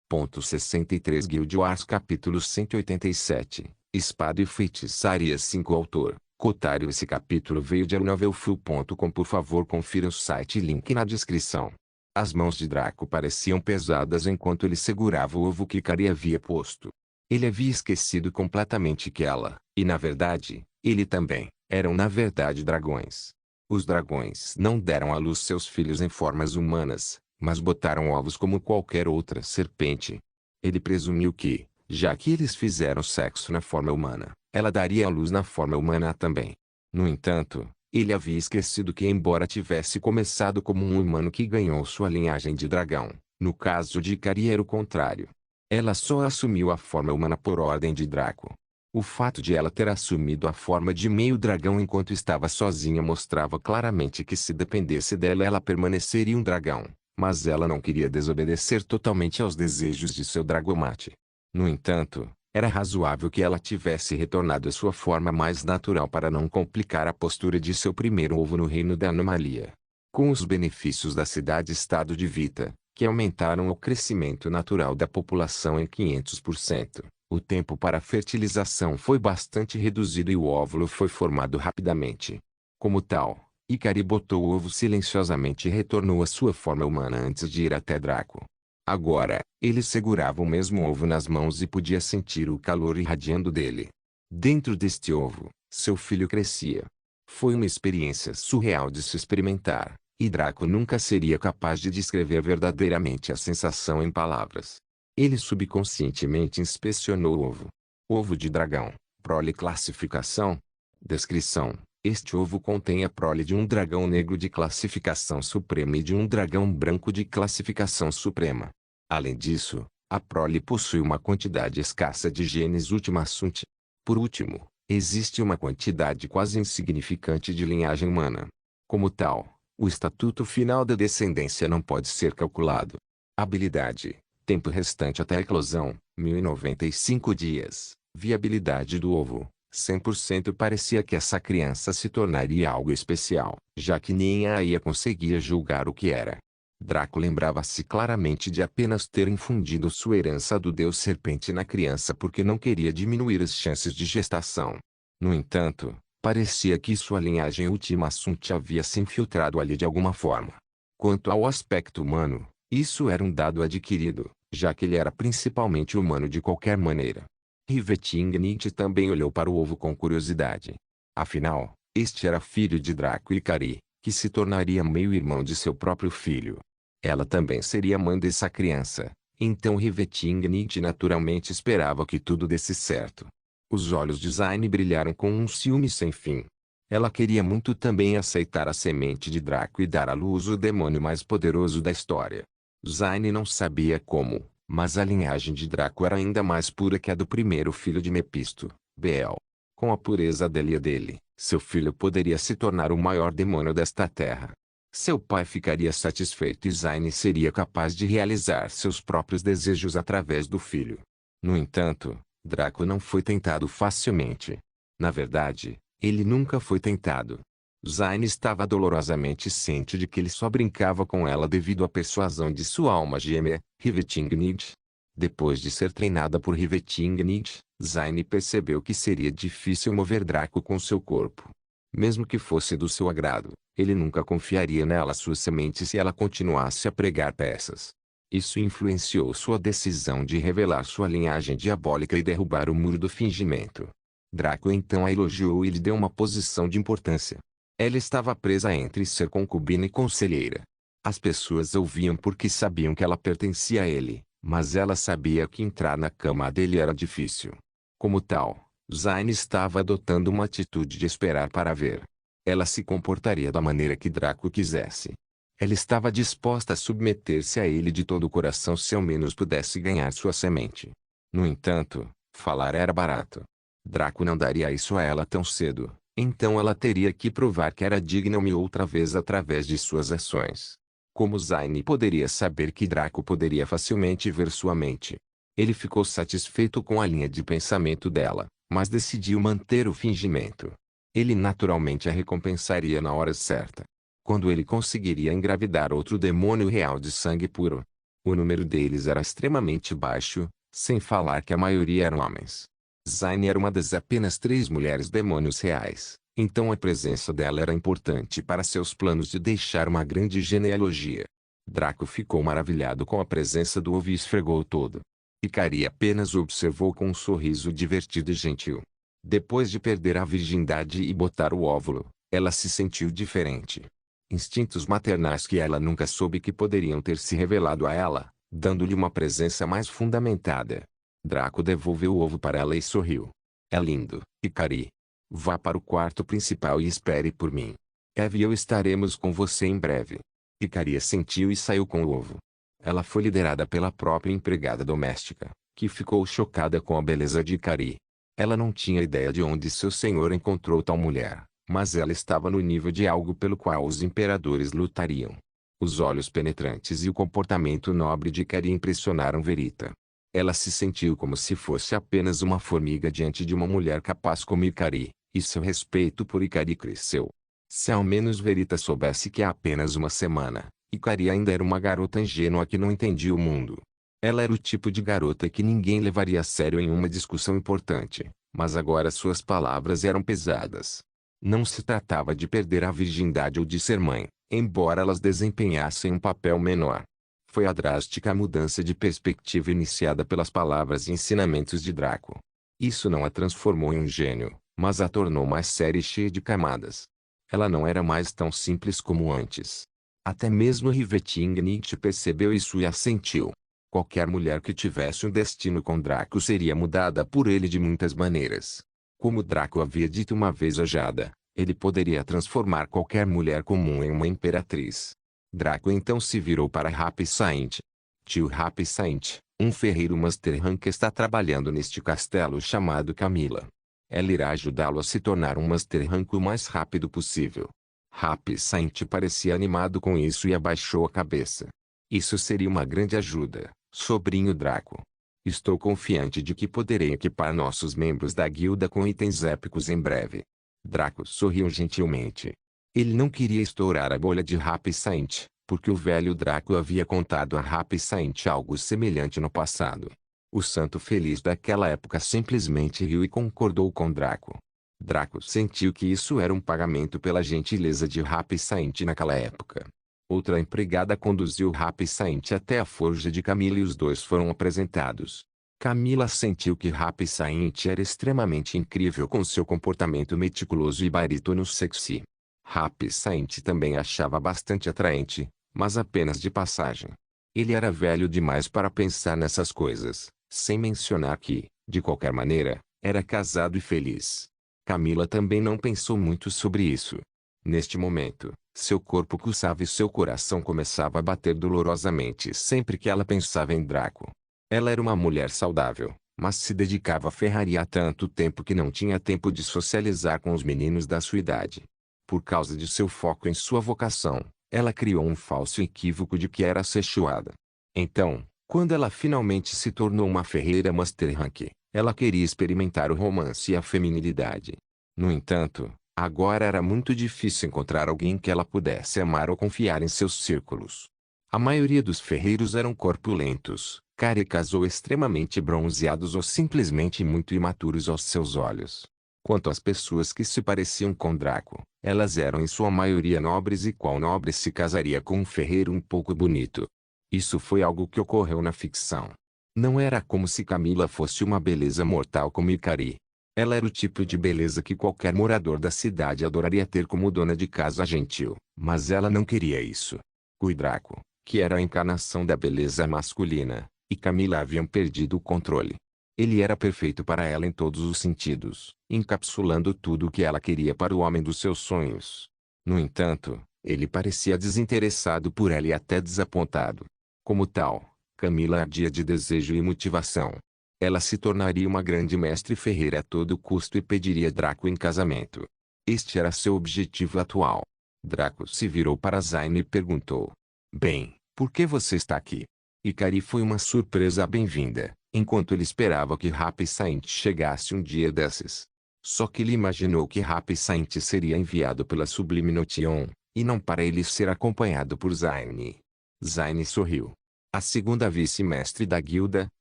63 Guild Wars capítulo 187, Espada e Feitiçaria 5 Autor, Cotário. Esse capítulo veio de novelfull.com. Por favor confira o site, link na descrição. As mãos de Draco pareciam pesadas enquanto ele segurava o ovo que Ikari havia posto. Ele havia esquecido completamente que ela, e na verdade, ele também, eram na verdade dragões. Os dragões não deram à luz seus filhos em formas humanas, mas botaram ovos como qualquer outra serpente. Ele presumiu que, já que eles fizeram sexo na forma humana, ela daria à luz na forma humana também. No entanto, ele havia esquecido que, embora tivesse começado como um humano que ganhou sua linhagem de dragão, no caso de Ikari era o contrário. Ela só assumiu a forma humana por ordem de Draco. O fato de ela ter assumido a forma de meio dragão enquanto estava sozinha mostrava claramente que se dependesse dela ela permaneceria um dragão. Mas ela não queria desobedecer totalmente aos desejos de seu dragomate. No entanto, era razoável que ela tivesse retornado à sua forma mais natural para não complicar a postura de seu primeiro ovo no reino da anomalia. Com os benefícios da cidade-estado de Vita, que aumentaram o crescimento natural da população em 500%, o tempo para a fertilização foi bastante reduzido e o óvulo foi formado rapidamente. Como tal, Ikari botou o ovo silenciosamente e retornou à sua forma humana antes de ir até Draco. Agora, ele segurava o mesmo ovo nas mãos e podia sentir o calor irradiando dele. Dentro deste ovo, seu filho crescia. Foi uma experiência surreal de se experimentar, e Draco nunca seria capaz de descrever verdadeiramente a sensação em palavras. Ele subconscientemente inspecionou o ovo. Ovo de dragão, prole classificação. Descrição: este ovo contém a prole de um dragão negro de classificação suprema e de um dragão branco de classificação suprema. Além disso, a prole possui uma quantidade escassa de genes Ultima Sunt. Por último, existe uma quantidade quase insignificante de linhagem humana. Como tal, o estatuto final da descendência não pode ser calculado. Habilidade: tempo restante até a eclosão, 1095 dias. Viabilidade do ovo: 100%. Parecia que essa criança se tornaria algo especial, já que nem a Aya conseguia julgar o que era. Draco lembrava-se claramente de apenas ter infundido sua herança do deus serpente na criança porque não queria diminuir as chances de gestação. No entanto, parecia que sua linhagem Ultima Sunt havia se infiltrado ali de alguma forma. Quanto ao aspecto humano, isso era um dado adquirido, já que ele era principalmente humano de qualquer maneira. Rivetingnit também olhou para o ovo com curiosidade. Afinal, este era filho de Draco e Ikari, que se tornaria meio-irmão de seu próprio filho. Ela também seria mãe dessa criança, então Rivetingnit naturalmente esperava que tudo desse certo. Os olhos de Zaine brilharam com um ciúme sem fim. Ela queria muito também aceitar a semente de Draco e dar à luz o demônio mais poderoso da história. Zaine não sabia como, mas a linhagem de Draco era ainda mais pura que a do primeiro filho de Mepisto, Beel. Com a pureza dele e dele, seu filho poderia se tornar o maior demônio desta terra. Seu pai ficaria satisfeito e Zaine seria capaz de realizar seus próprios desejos através do filho. No entanto, Draco não foi tentado facilmente. Na verdade, ele nunca foi tentado. Zaine estava dolorosamente ciente de que ele só brincava com ela devido à persuasão de sua alma gêmea, Rivetingnit. Depois de ser treinada por Rivetingnit, Zaine percebeu que seria difícil mover Draco com seu corpo. Mesmo que fosse do seu agrado, ele nunca confiaria nela sua semente se ela continuasse a pregar peças. Isso influenciou sua decisão de revelar sua linhagem diabólica e derrubar o muro do fingimento. Draco então a elogiou e lhe deu uma posição de importância. Ela estava presa entre ser concubina e conselheira. As pessoas ouviam porque sabiam que ela pertencia a ele, mas ela sabia que entrar na cama dele era difícil. Como tal, Zaine estava adotando uma atitude de esperar para ver. Ela se comportaria da maneira que Draco quisesse. Ela estava disposta a submeter-se a ele de todo o coração se ao menos pudesse ganhar sua semente. No entanto, falar era barato. Draco não daria isso a ela tão cedo, então ela teria que provar que era digna uma e outra vez através de suas ações. Como Zaine poderia saber que Draco poderia facilmente ver sua mente? Ele ficou satisfeito com a linha de pensamento dela, mas decidiu manter o fingimento. Ele naturalmente a recompensaria na hora certa. Quando ele conseguiria engravidar outro demônio real de sangue puro. O número deles era extremamente baixo, sem falar que a maioria eram homens. Zayn era uma das apenas 3 mulheres demônios reais, então a presença dela era importante para seus planos de deixar uma grande genealogia. Draco ficou maravilhado com a presença do ovo e esfregou todo. Ikari apenas o observou com um sorriso divertido e gentil. Depois de perder a virgindade e botar o óvulo, ela se sentiu diferente. Instintos maternais que ela nunca soube que poderiam ter se revelado a ela, dando-lhe uma presença mais fundamentada. Draco devolveu o ovo para ela e sorriu. É lindo, Ikari. Vá para o quarto principal e espere por mim. Eve e eu estaremos com você em breve. Ikari assentiu e saiu com o ovo. Ela foi liderada pela própria empregada doméstica, que ficou chocada com a beleza de Ikari. Ela não tinha ideia de onde seu senhor encontrou tal mulher, mas ela estava no nível de algo pelo qual os imperadores lutariam. Os olhos penetrantes e o comportamento nobre de Ikari impressionaram Verita. Ela se sentiu como se fosse apenas uma formiga diante de uma mulher capaz como Ikari, e seu respeito por Ikari cresceu. Se ao menos Verita soubesse que há apenas uma semana, Ikari ainda era uma garota ingênua que não entendia o mundo. Ela era o tipo de garota que ninguém levaria a sério em uma discussão importante, mas agora suas palavras eram pesadas. Não se tratava de perder a virgindade ou de ser mãe, embora elas desempenhassem um papel menor. Foi a drástica mudança de perspectiva iniciada pelas palavras e ensinamentos de Draco. Isso não a transformou em um gênio, mas a tornou mais séria e cheia de camadas. Ela não era mais tão simples como antes. Até mesmo Rivetingnit percebeu isso e assentiu. Qualquer mulher que tivesse um destino com Draco seria mudada por ele de muitas maneiras. Como Draco havia dito uma vez a Jada, ele poderia transformar qualquer mulher comum em uma imperatriz. Draco então se virou para Happy Saint. Tio Happy Saint, um ferreiro Master Rank está trabalhando neste castelo chamado Camila. Ela irá ajudá-lo a se tornar um Master Rank o mais rápido possível. Happy Saint parecia animado com isso e abaixou a cabeça. Isso seria uma grande ajuda, sobrinho Draco. Estou confiante de que poderei equipar nossos membros da guilda com itens épicos em breve. Draco sorriu gentilmente. Ele não queria estourar a bolha de Happy Saint, porque o velho Draco havia contado a Happy Saint algo semelhante no passado. O santo feliz daquela época simplesmente riu e concordou com Draco. Draco sentiu que isso era um pagamento pela gentileza de Happy Saint naquela época. Outra empregada conduziu Happy Saint até a forja de Camila e os dois foram apresentados. Camila sentiu que Happy Saint era extremamente incrível com seu comportamento meticuloso e barítono sexy. Happy Saint também achava bastante atraente, mas apenas de passagem. Ele era velho demais para pensar nessas coisas, sem mencionar que, de qualquer maneira, era casado e feliz. Camila também não pensou muito sobre isso. Neste momento, seu corpo coçava e seu coração começava a bater dolorosamente sempre que ela pensava em Draco. Ela era uma mulher saudável, mas se dedicava à ferraria há tanto tempo que não tinha tempo de socializar com os meninos da sua idade. Por causa de seu foco em sua vocação, ela criou um falso equívoco de que era sexuada. Então, quando ela finalmente se tornou uma ferreira Master Rank, ela queria experimentar o romance e a feminilidade. No entanto, agora era muito difícil encontrar alguém que ela pudesse amar ou confiar em seus círculos. A maioria dos ferreiros eram corpulentos, carecas ou extremamente bronzeados ou simplesmente muito imaturos aos seus olhos. Quanto às pessoas que se pareciam com Draco, elas eram em sua maioria nobres e qual nobre se casaria com um ferreiro um pouco bonito? Isso foi algo que ocorreu na ficção. Não era como se Camila fosse uma beleza mortal como Ikari. Ela era o tipo de beleza que qualquer morador da cidade adoraria ter como dona de casa gentil, mas ela não queria isso. O Draco, que era a encarnação da beleza masculina, e Camila haviam perdido o controle. Ele era perfeito para ela em todos os sentidos, encapsulando tudo o que ela queria para o homem dos seus sonhos. No entanto, ele parecia desinteressado por ela e até desapontado. Como tal, Camila ardia de desejo e motivação. Ela se tornaria uma grande mestre ferreira a todo custo e pediria Draco em casamento. Este era seu objetivo atual. Draco se virou para Zayn e perguntou: Bem, por que você está aqui? Ikari foi uma surpresa bem-vinda, enquanto ele esperava que Happy Saint chegasse um dia desses. Só que ele imaginou que Happy Saint seria enviado pela Sublime Notion, e não para ele ser acompanhado por Zayn. Zayn sorriu. A segunda vice-mestre da guilda,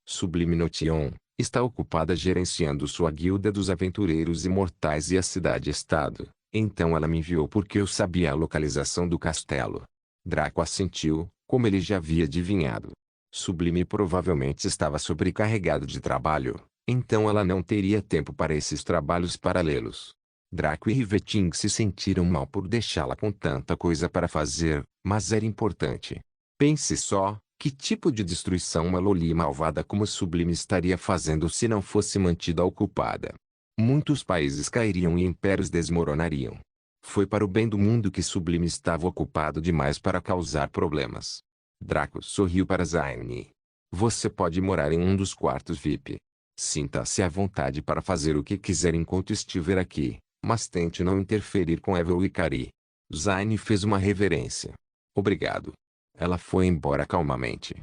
Sublime Notion, está ocupada gerenciando sua guilda dos aventureiros imortais e a cidade-estado. Então ela me enviou porque eu sabia a localização do castelo. Draco assentiu, como ele já havia adivinhado. Sublime provavelmente estava sobrecarregado de trabalho, então ela não teria tempo para esses trabalhos paralelos. Draco e Riveting se sentiram mal por deixá-la com tanta coisa para fazer, mas era importante. Pense só, que tipo de destruição uma Loli malvada como Sublime estaria fazendo se não fosse mantida ocupada? Muitos países cairiam e impérios desmoronariam. Foi para o bem do mundo que Sublime estava ocupado demais para causar problemas. Draco sorriu para Zaine. Você pode morar em um dos quartos VIP. Sinta-se à vontade para fazer o que quiser enquanto estiver aqui, mas tente não interferir com Evel e Kari. Zaine fez uma reverência. Obrigado. Ela foi embora calmamente.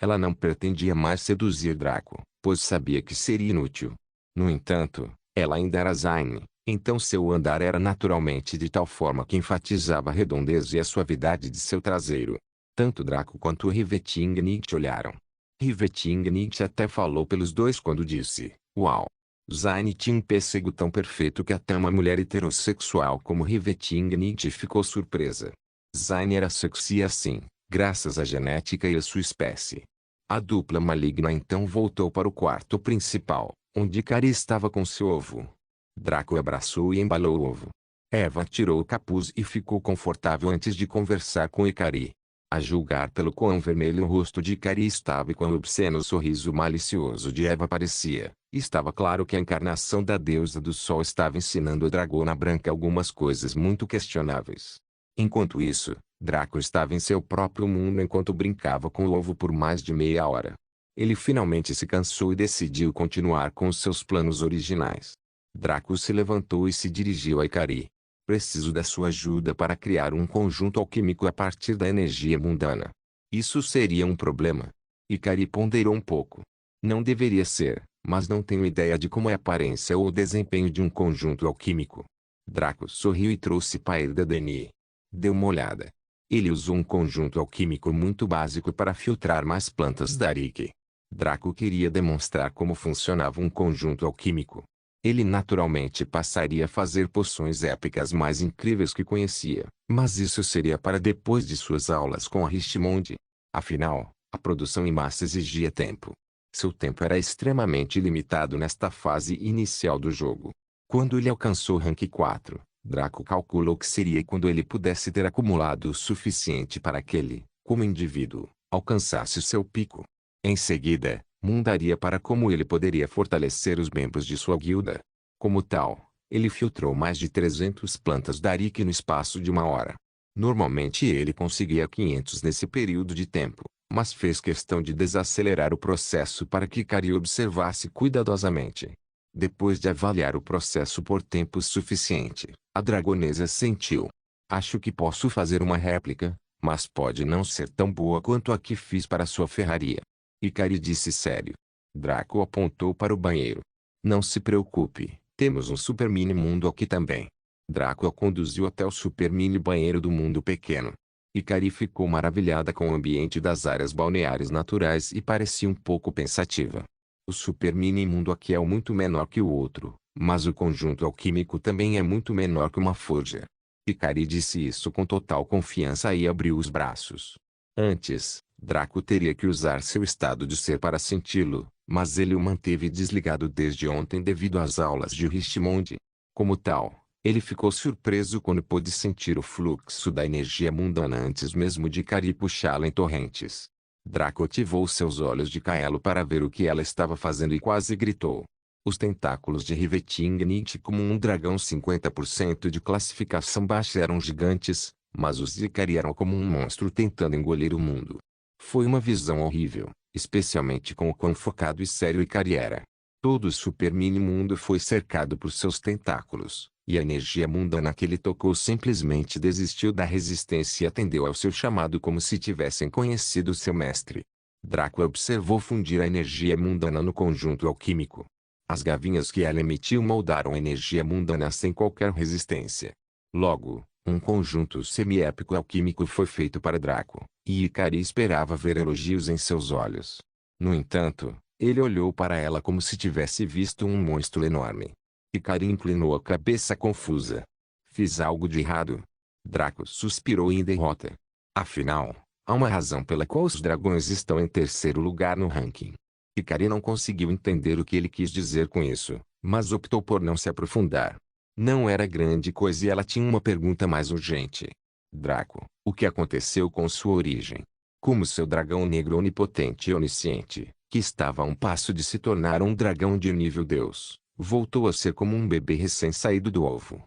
Ela não pretendia mais seduzir Draco, pois sabia que seria inútil. No entanto, ela ainda era Zaine, então seu andar era naturalmente de tal forma que enfatizava a redondez e a suavidade de seu traseiro. Tanto Draco quanto Riveting Nietzsche olharam. Riveting Nietzsche até falou pelos dois quando disse, uau! Zaine tinha um pêssego tão perfeito que até uma mulher heterossexual como Riveting Nietzsche ficou surpresa. Zaine era sexy assim, graças à genética e à sua espécie. A dupla maligna então voltou para o quarto principal, onde Kari estava com seu ovo. Draco abraçou e embalou o ovo. Eva tirou o capuz e ficou confortável antes de conversar com Ikari. A julgar pelo quão vermelho o rosto de Ikari estava e quão obsceno o sorriso malicioso de Eva parecia, estava claro que a encarnação da deusa do sol estava ensinando a dragona branca algumas coisas muito questionáveis. Enquanto isso, Draco estava em seu próprio mundo enquanto brincava com o ovo por mais de meia hora. Ele finalmente se cansou e decidiu continuar com os seus planos originais. Draco se levantou e se dirigiu a Ikari. Preciso da sua ajuda para criar um conjunto alquímico a partir da energia mundana. Isso seria um problema. Ikari ponderou um pouco. Não deveria ser, mas não tenho ideia de como é a aparência ou o desempenho de um conjunto alquímico. Draco sorriu e trouxe Paerda Deni. Deu uma olhada. Ele usou um conjunto alquímico muito básico para filtrar mais plantas da Arike. Draco queria demonstrar como funcionava um conjunto alquímico. Ele naturalmente passaria a fazer poções épicas mais incríveis que conhecia, mas isso seria para depois de suas aulas com a Richmond. Afinal, a produção em massa exigia tempo. Seu tempo era extremamente limitado nesta fase inicial do jogo. Quando ele alcançou o rank 4, Draco calculou que seria quando ele pudesse ter acumulado o suficiente para que ele, como indivíduo, alcançasse seu pico. Em seguida, mudaria para como ele poderia fortalecer os membros de sua guilda. Como tal, ele filtrou mais de 300 plantas da Arike no espaço de uma hora. Normalmente ele conseguia 500 nesse período de tempo, mas fez questão de desacelerar o processo para que Kari observasse cuidadosamente. Depois de avaliar o processo por tempo suficiente, a dragonesa sentiu. Acho que posso fazer uma réplica, mas pode não ser tão boa quanto a que fiz para sua ferraria. Ikari disse sério. Draco apontou para o banheiro. Não se preocupe, temos um super mini mundo aqui também. Draco a conduziu até o super mini banheiro do mundo pequeno. Ikari ficou maravilhada com o ambiente das áreas balneares naturais e parecia um pouco pensativa. O super mini mundo aqui é muito menor que o outro, mas o conjunto alquímico também é muito menor que uma forja. Ikari disse isso com total confiança e abriu os braços. Antes, Draco teria que usar seu estado de ser para senti-lo, mas ele o manteve desligado desde ontem devido às aulas de Richmond. Como tal, ele ficou surpreso quando pôde sentir o fluxo da energia mundana antes mesmo de Ikari puxá-la em torrentes. Draco ativou seus olhos de Kaelo para ver o que ela estava fazendo e quase gritou. Os tentáculos de Riveting Nietzsche como um dragão 50% de classificação baixa eram gigantes, mas os de Ikari eram como um monstro tentando engolir o mundo. Foi uma visão horrível, especialmente com o quão focado e sério Ikari era. Todo o super mini mundo foi cercado por seus tentáculos, e a energia mundana que ele tocou simplesmente desistiu da resistência e atendeu ao seu chamado como se tivessem conhecido seu mestre. Draco observou fundir a energia mundana no conjunto alquímico. As gavinhas que ela emitiu moldaram a energia mundana sem qualquer resistência. Logo, um conjunto semi-épico alquímico foi feito para Draco, E Ikari esperava ver elogios em seus olhos. No entanto, ele olhou para ela como se tivesse visto um monstro enorme. Ikari inclinou a cabeça confusa. Fiz algo de errado? Draco suspirou em derrota. Afinal, há uma razão pela qual os dragões estão em terceiro lugar no ranking. Ikari não conseguiu entender o que ele quis dizer com isso, mas optou por não se aprofundar. Não era grande coisa e ela tinha uma pergunta mais urgente. Draco, o que aconteceu com sua origem? Como seu dragão negro onipotente e onisciente, que estava a um passo de se tornar um dragão de nível Deus, voltou a ser como um bebê recém-saído do ovo.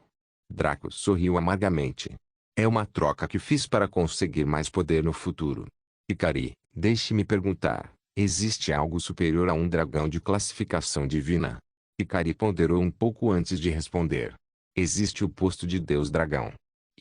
Draco sorriu amargamente. É uma troca que fiz para conseguir mais poder no futuro. Ikari, deixe-me perguntar, existe algo superior a um dragão de classificação divina? Ikari ponderou um pouco antes de responder. Existe o posto de Deus Dragão.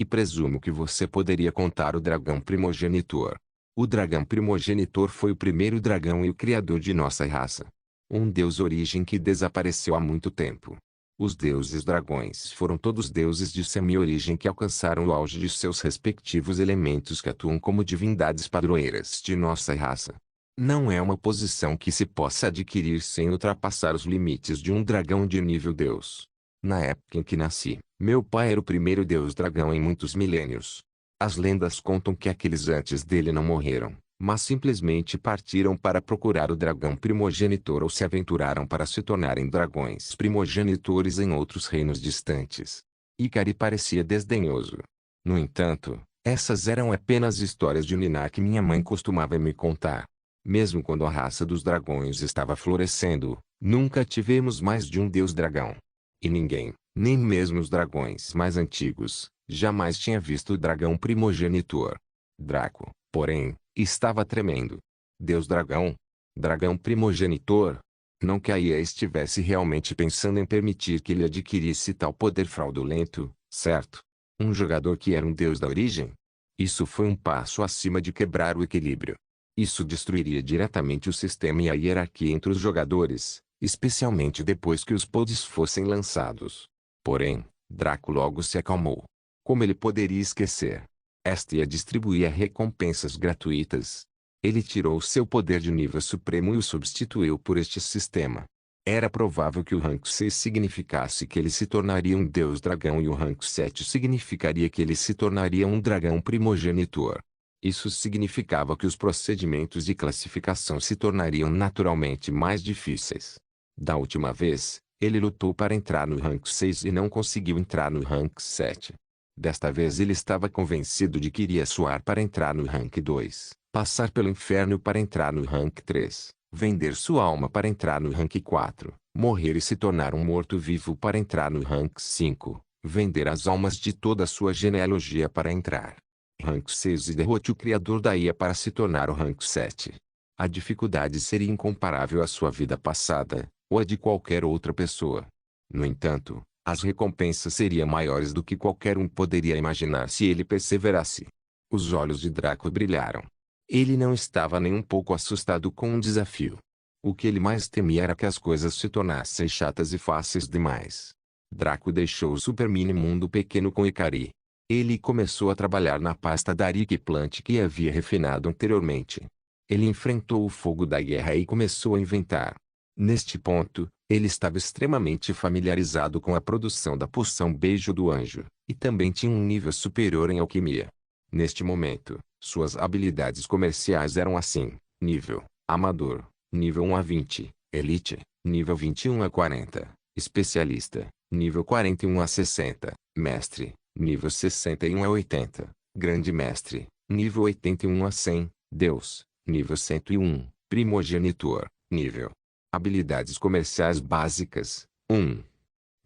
E presumo que você poderia contar o dragão primogenitor. O dragão primogenitor foi o primeiro dragão e o criador de nossa raça. Um deus origem que desapareceu há muito tempo. Os deuses dragões foram todos deuses de semi-origem que alcançaram o auge de seus respectivos elementos que atuam como divindades padroeiras de nossa raça. Não é uma posição que se possa adquirir sem ultrapassar os limites de um dragão de nível Deus. Na época em que nasci, meu pai era o primeiro deus dragão em muitos milênios. As lendas contam que aqueles antes dele não morreram, mas simplesmente partiram para procurar o dragão primogenitor ou se aventuraram para se tornarem dragões primogenitores em outros reinos distantes. Ikari parecia desdenhoso. No entanto, essas eram apenas histórias de Niná que minha mãe costumava me contar. Mesmo quando a raça dos dragões estava florescendo, nunca tivemos mais de um deus dragão. E ninguém, nem mesmo os dragões mais antigos, jamais tinha visto o dragão primogenitor. Draco, porém, estava tremendo. Deus dragão? Dragão primogenitor? Não que a Ia estivesse realmente pensando em permitir que ele adquirisse tal poder fraudulento, certo? Um jogador que era um deus da origem? Isso foi um passo acima de quebrar o equilíbrio. Isso destruiria diretamente o sistema e a hierarquia entre os jogadores, especialmente depois que os pods fossem lançados. Porém, Draco logo se acalmou. Como ele poderia esquecer? Esta ia distribuir recompensas gratuitas. Ele tirou seu poder de nível supremo e o substituiu por este sistema. Era provável que o rank 6 significasse que ele se tornaria um deus dragão e o rank 7 significaria que ele se tornaria um dragão primogenitor. Isso significava que os procedimentos de classificação se tornariam naturalmente mais difíceis. Da última vez, ele lutou para entrar no rank 6 e não conseguiu entrar no rank 7. Desta vez ele estava convencido de que iria suar para entrar no rank 2, passar pelo inferno para entrar no rank 3, vender sua alma para entrar no rank 4, morrer e se tornar um morto-vivo para entrar no rank 5, vender as almas de toda a sua genealogia para entrar rank 6 e derrote o criador da IA para se tornar o rank 7. A dificuldade seria incomparável à sua vida passada, ou a de qualquer outra pessoa. No entanto, as recompensas seriam maiores do que qualquer um poderia imaginar se ele perseverasse. Os olhos de Draco brilharam. Ele não estava nem um pouco assustado com o desafio. O que ele mais temia era que as coisas se tornassem chatas e fáceis demais. Draco deixou o Super Mini Mundo pequeno com Ikari. Ele começou a trabalhar na pasta da Rick Plant que havia refinado anteriormente. Ele enfrentou o fogo da guerra e começou a inventar. Neste ponto, ele estava extremamente familiarizado com a produção da poção Beijo do Anjo, e também tinha um nível superior em alquimia. Neste momento, suas habilidades comerciais eram assim: nível Amador, nível 1 a 20, Elite, nível 21 a 40, Especialista, nível 41 a 60, Mestre, nível 61 a 80, Grande Mestre, nível 81 a 100, Deus, nível 101, Primogenitor, nível. Habilidades comerciais básicas, 1.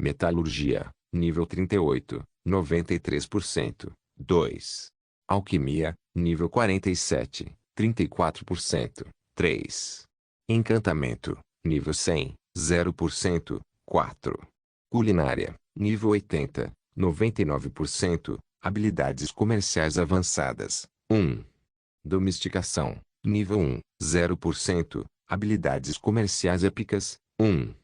Metalurgia, nível 38, 93%, 2. Alquimia, nível 47, 34%, 3. Encantamento, nível 100, 0%, 4. Culinária, nível 80, 99%, habilidades comerciais avançadas, 1. Domesticação, nível 1, 0%, habilidades comerciais épicas, 1.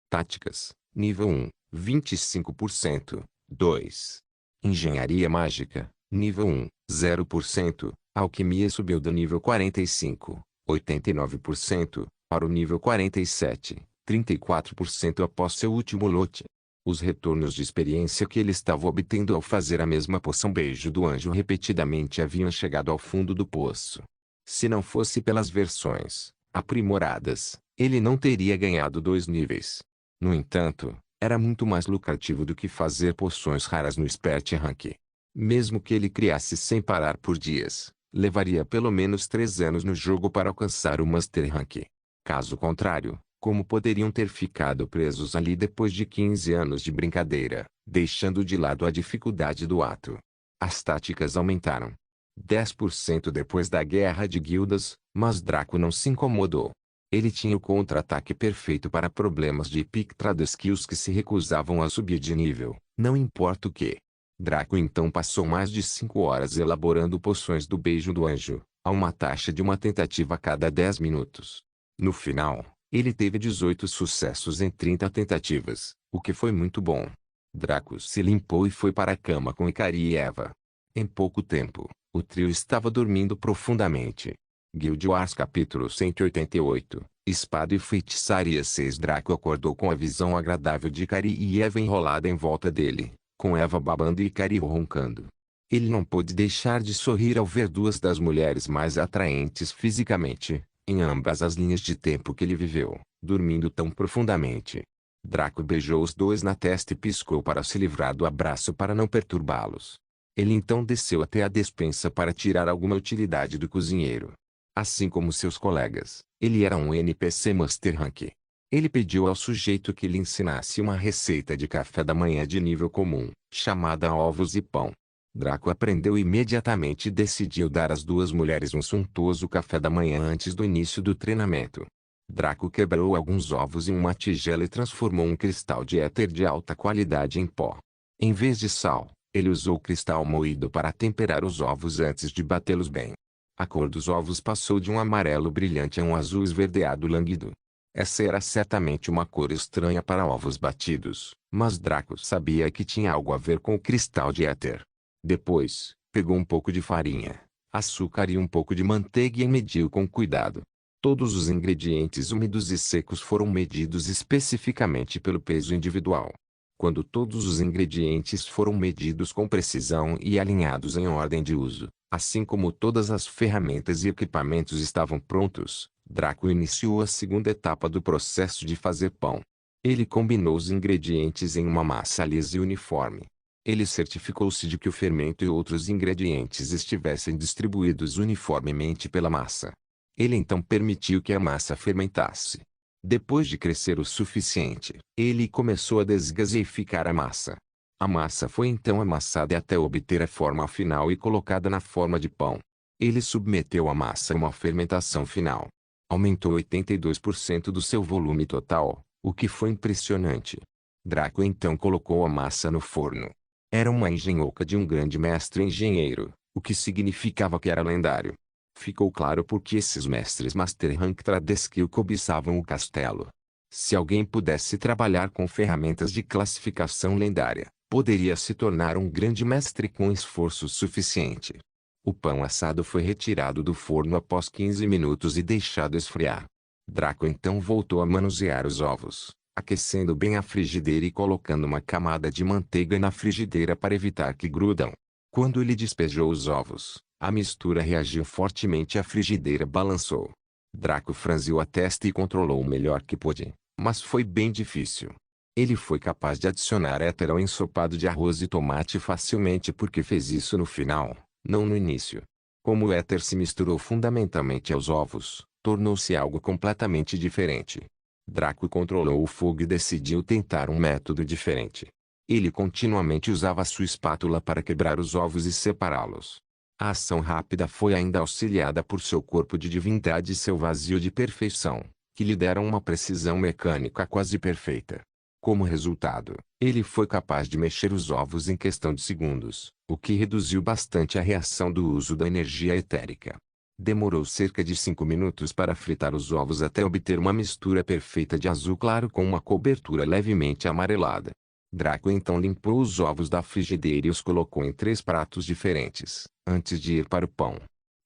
Táticas, nível 1, 25%, 2. Engenharia mágica, nível 1, 0%, A alquimia subiu do nível 45, 89%, para o nível 47, 34% após seu último lote. Os retornos de experiência que ele estava obtendo ao fazer a mesma poção Beijo do Anjo repetidamente haviam chegado ao fundo do poço. Se não fosse pelas versões aprimoradas, ele não teria ganhado 2 níveis. No entanto, era muito mais lucrativo do que fazer poções raras no Expert Rank. Mesmo que ele criasse sem parar por dias, levaria pelo menos 3 anos no jogo para alcançar o Master Rank. Caso contrário, como poderiam ter ficado presos ali depois de 15 anos de brincadeira, deixando de lado a dificuldade do ato? As táticas aumentaram 10% depois da guerra de guildas, mas Draco não se incomodou. Ele tinha o contra-ataque perfeito para problemas de Pictrad skills que se recusavam a subir de nível, não importa o que. Draco então passou mais de 5 horas elaborando poções do Beijo do Anjo, a uma taxa de uma tentativa a cada 10 minutos. No final, ele teve 18 sucessos em 30 tentativas, o que foi muito bom. Draco se limpou e foi para a cama com Ikari e Eva. Em pouco tempo, o trio estava dormindo profundamente. Guild Wars capítulo 188, Espada e Feitiçaria 6. Draco acordou com a visão agradável de Ikari e Eva enrolada em volta dele, com Eva babando e Ikari roncando. Ele não pôde deixar de sorrir ao ver duas das mulheres mais atraentes fisicamente, em ambas as linhas de tempo que ele viveu, dormindo tão profundamente. Draco beijou os dois na testa e piscou para se livrar do abraço para não perturbá-los. Ele então desceu até a despensa para tirar alguma utilidade do cozinheiro. Assim como seus colegas, ele era um NPC Master Rank. Ele pediu ao sujeito que lhe ensinasse uma receita de café da manhã de nível comum, chamada ovos e pão. Draco aprendeu imediatamente e decidiu dar às duas mulheres um suntuoso café da manhã antes do início do treinamento. Draco quebrou alguns ovos em uma tigela e transformou um cristal de éter de alta qualidade em pó. Em vez de sal, ele usou cristal moído para temperar os ovos antes de batê-los bem. A cor dos ovos passou de um amarelo brilhante a um azul esverdeado lânguido. Essa era certamente uma cor estranha para ovos batidos, mas Draco sabia que tinha algo a ver com o cristal de éter. Depois, pegou um pouco de farinha, açúcar e um pouco de manteiga e mediu com cuidado. Todos os ingredientes úmidos e secos foram medidos especificamente pelo peso individual. Quando todos os ingredientes foram medidos com precisão e alinhados em ordem de uso, assim como todas as ferramentas e equipamentos estavam prontos, Draco iniciou a segunda etapa do processo de fazer pão. Ele combinou os ingredientes em uma massa lisa e uniforme. Ele certificou-se de que o fermento e outros ingredientes estivessem distribuídos uniformemente pela massa. Ele então permitiu que a massa fermentasse. Depois de crescer o suficiente, ele começou a desgasificar a massa. A massa foi então amassada até obter a forma final e colocada na forma de pão. Ele submeteu a massa a uma fermentação final. Aumentou 82% do seu volume total, o que foi impressionante. Draco então colocou a massa no forno. Era uma engenhoca de um grande mestre engenheiro, o que significava que era lendário. Ficou claro por que esses mestres Master Rank Tradeskill cobiçavam o castelo. Se alguém pudesse trabalhar com ferramentas de classificação lendária, poderia se tornar um grande mestre com esforço suficiente. O pão assado foi retirado do forno após 15 minutos e deixado esfriar. Draco então voltou a manusear os ovos, aquecendo bem a frigideira e colocando uma camada de manteiga na frigideira para evitar que grudam. Quando ele despejou os ovos, a mistura reagiu fortemente e a frigideira balançou. Draco franziu a testa e controlou o melhor que pôde, mas foi bem difícil. Ele foi capaz de adicionar éter ao ensopado de arroz e tomate facilmente porque fez isso no final, não no início. Como o éter se misturou fundamentalmente aos ovos, tornou-se algo completamente diferente. Draco controlou o fogo e decidiu tentar um método diferente. Ele continuamente usava sua espátula para quebrar os ovos e separá-los. A ação rápida foi ainda auxiliada por seu corpo de divindade e seu vazio de perfeição, que lhe deram uma precisão mecânica quase perfeita. Como resultado, ele foi capaz de mexer os ovos em questão de segundos, o que reduziu bastante a reação do uso da energia etérica. Demorou cerca de 5 minutos para fritar os ovos até obter uma mistura perfeita de azul claro com uma cobertura levemente amarelada. Draco então limpou os ovos da frigideira e os colocou em 3 pratos diferentes, antes de ir para o pão.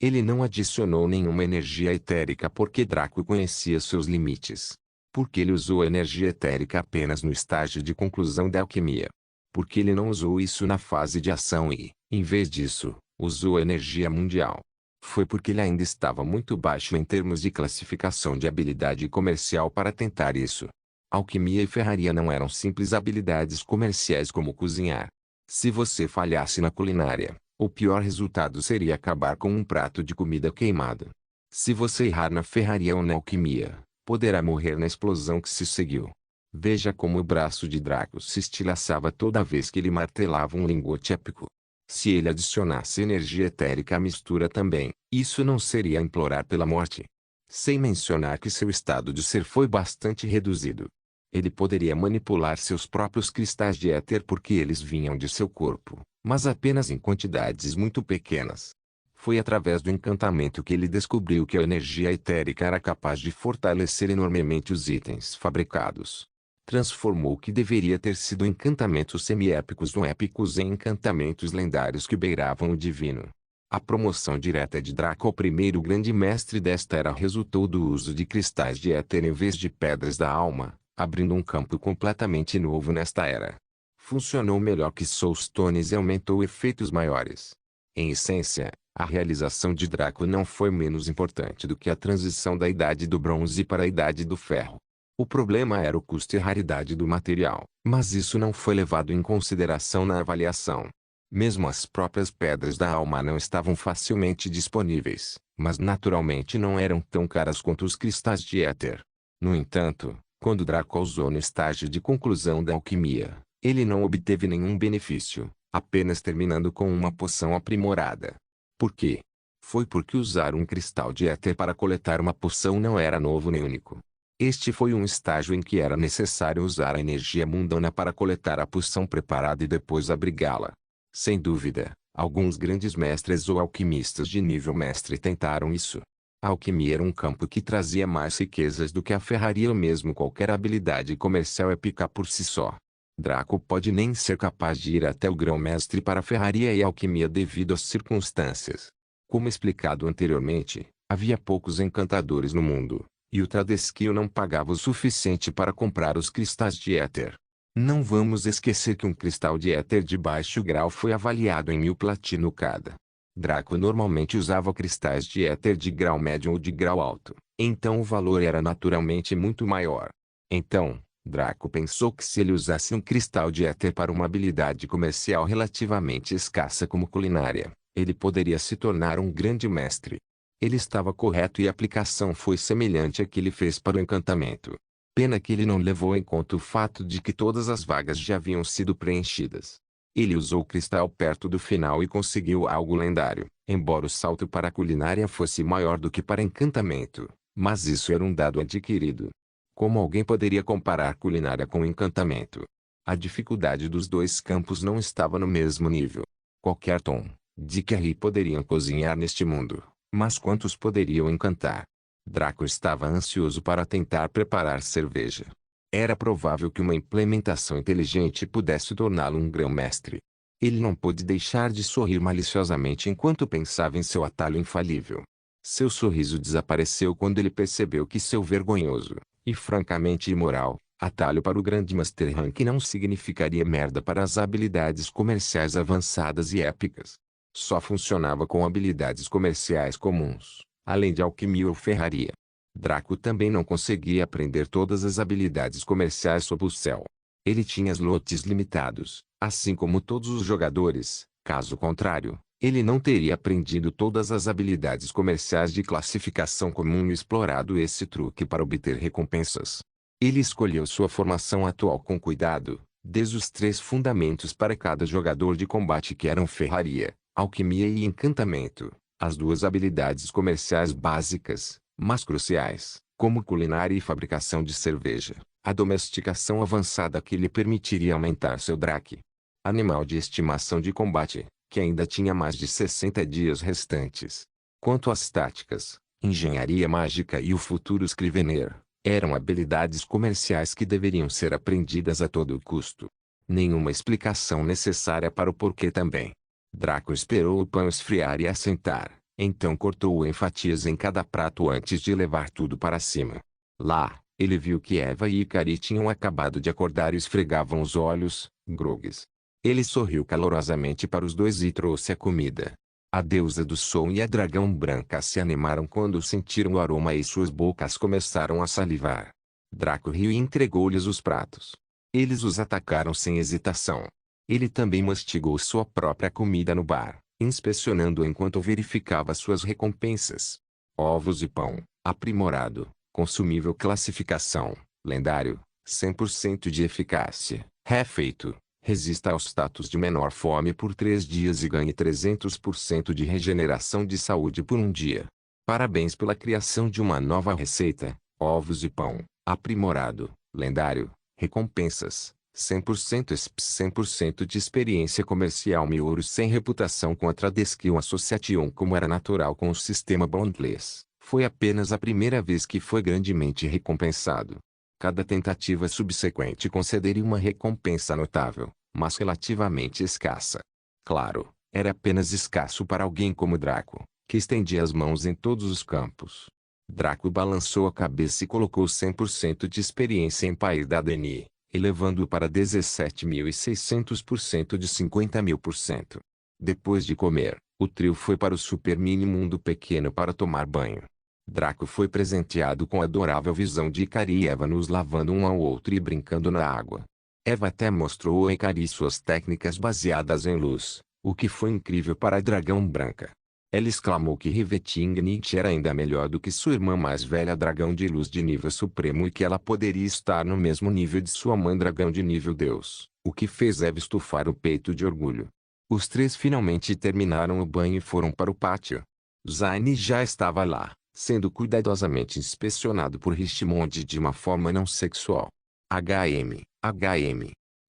Ele não adicionou nenhuma energia etérica porque Draco conhecia seus limites. Porque ele usou a energia etérica apenas no estágio de conclusão da alquimia. Porque ele não usou isso na fase de ação e, em vez disso, usou a energia mundial. Foi porque ele ainda estava muito baixo em termos de classificação de habilidade comercial para tentar isso. Alquimia e ferraria não eram simples habilidades comerciais como cozinhar. Se você falhasse na culinária, o pior resultado seria acabar com um prato de comida queimado. Se você errar na ferraria ou na alquimia, poderá morrer na explosão que se seguiu. Veja como o braço de Draco se estilhaçava toda vez que ele martelava um lingote épico. Se ele adicionasse energia etérica à mistura também, isso não seria implorar pela morte. Sem mencionar que seu estado de ser foi bastante reduzido. Ele poderia manipular seus próprios cristais de éter porque eles vinham de seu corpo, mas apenas em quantidades muito pequenas. Foi através do encantamento que ele descobriu que a energia etérica era capaz de fortalecer enormemente os itens fabricados. Transformou o que deveria ter sido encantamentos semi-épicos ou épicos em encantamentos lendários que beiravam o divino. A promoção direta de Draco ao primeiro grande mestre desta era resultou do uso de cristais de éter em vez de pedras da alma, abrindo um campo completamente novo nesta era. Funcionou melhor que Soulstones e aumentou efeitos maiores. Em essência, a realização de Draco não foi menos importante do que a transição da Idade do Bronze para a Idade do Ferro. O problema era o custo e raridade do material, mas isso não foi levado em consideração na avaliação. Mesmo as próprias pedras da alma não estavam facilmente disponíveis, mas naturalmente não eram tão caras quanto os cristais de éter. No entanto, quando Draco usou no estágio de conclusão da alquimia, ele não obteve nenhum benefício, apenas terminando com uma poção aprimorada. Por quê? Foi porque usar um cristal de éter para coletar uma poção não era novo nem único. Este foi um estágio em que era necessário usar a energia mundana para coletar a poção preparada e depois abrigá-la. Sem dúvida, alguns grandes mestres ou alquimistas de nível mestre tentaram isso. A alquimia era um campo que trazia mais riquezas do que a ferraria ou mesmo qualquer habilidade comercial épica por si só. Draco pode nem ser capaz de ir até o grão-mestre para a ferraria e alquimia devido às circunstâncias. Como explicado anteriormente, havia poucos encantadores no mundo, e o Tradesquio não pagava o suficiente para comprar os cristais de éter. Não vamos esquecer que um cristal de éter de baixo grau foi avaliado em 1000 platino cada. Draco normalmente usava cristais de éter de grau médio ou de grau alto, então o valor era naturalmente muito maior. Então, Draco pensou que se ele usasse um cristal de éter para uma habilidade comercial relativamente escassa como culinária, ele poderia se tornar um grande mestre. Ele estava correto e a aplicação foi semelhante à que ele fez para o encantamento. Pena que ele não levou em conta o fato de que todas as vagas já haviam sido preenchidas. Ele usou o cristal perto do final e conseguiu algo lendário, embora o salto para a culinária fosse maior do que para encantamento, mas isso era um dado adquirido. Como alguém poderia comparar culinária com encantamento? A dificuldade dos dois campos não estava no mesmo nível. Qualquer Tom, Dick e Harry poderiam cozinhar neste mundo, mas quantos poderiam encantar? Draco estava ansioso para tentar preparar cerveja. Era provável que uma implementação inteligente pudesse torná-lo um grão-mestre. Ele não pôde deixar de sorrir maliciosamente enquanto pensava em seu atalho infalível. Seu sorriso desapareceu quando ele percebeu que seu vergonhoso, e francamente imoral, atalho para o grande Master Rank não significaria merda para as habilidades comerciais avançadas e épicas. Só funcionava com habilidades comerciais comuns, além de alquimia ou ferraria. Draco também não conseguia aprender todas as habilidades comerciais sob o céu. Ele tinha slots limitados, assim como todos os jogadores. Caso contrário, ele não teria aprendido todas as habilidades comerciais de classificação comum e explorado esse truque para obter recompensas. Ele escolheu sua formação atual com cuidado, desde os 3 fundamentos para cada jogador de combate que eram ferraria, alquimia e encantamento, as 2 habilidades comerciais básicas, mas cruciais, como culinária e fabricação de cerveja, a domesticação avançada que lhe permitiria aumentar seu Drake. Animal de estimação de combate, que ainda tinha mais de 60 dias restantes. Quanto às táticas, engenharia mágica e o futuro Scrivener, eram habilidades comerciais que deveriam ser aprendidas a todo custo. Nenhuma explicação necessária para o porquê também. Draco esperou o pão esfriar e assentar, Então cortou-o em fatias em cada prato antes de levar tudo para cima. Lá, ele viu que Eva e Ikari tinham acabado de acordar e esfregavam os olhos, grogues. Ele sorriu calorosamente para os dois e trouxe a comida. A deusa do som e a dragão branca se animaram quando sentiram o aroma e suas bocas começaram a salivar. Draco riu e entregou-lhes os pratos. Eles os atacaram sem hesitação. Ele também mastigou sua própria comida no bar, inspecionando enquanto verificava suas recompensas. Ovos e pão, aprimorado, consumível classificação, lendário, 100% de eficácia, refeito, resista ao status de menor fome por 3 dias e ganhe 300% de regeneração de saúde por um dia. Parabéns pela criação de uma nova receita, ovos e pão, aprimorado, lendário, recompensas. 100% ESP 100% de experiência comercial Mioro sem reputação contra The Skill Association como era natural com o sistema Boundless. Foi apenas a primeira vez que foi grandemente recompensado. Cada tentativa subsequente concederia uma recompensa notável, mas relativamente escassa. Claro, era apenas escasso para alguém como Draco, que estendia as mãos em todos os campos. Draco balançou a cabeça e colocou 100% de experiência em Pair da Deni, elevando-o para 17.600% de 50.000%. Depois de comer, o trio foi para o super mini mundo pequeno para tomar banho. Draco foi presenteado com a adorável visão de Ikari e Eva nos lavando um ao outro e brincando na água. Eva até mostrou a Ikari suas técnicas baseadas em luz, o que foi incrível para a dragão branca. Ela exclamou que Riveting Nietzsche era ainda melhor do que sua irmã mais velha dragão de luz de nível supremo e que ela poderia estar no mesmo nível de sua mãe dragão de nível Deus, o que fez Eva estufar o peito de orgulho. Os três finalmente terminaram o banho e foram para o pátio. Zaini já estava lá, sendo cuidadosamente inspecionado por Richmond de uma forma não sexual. HM.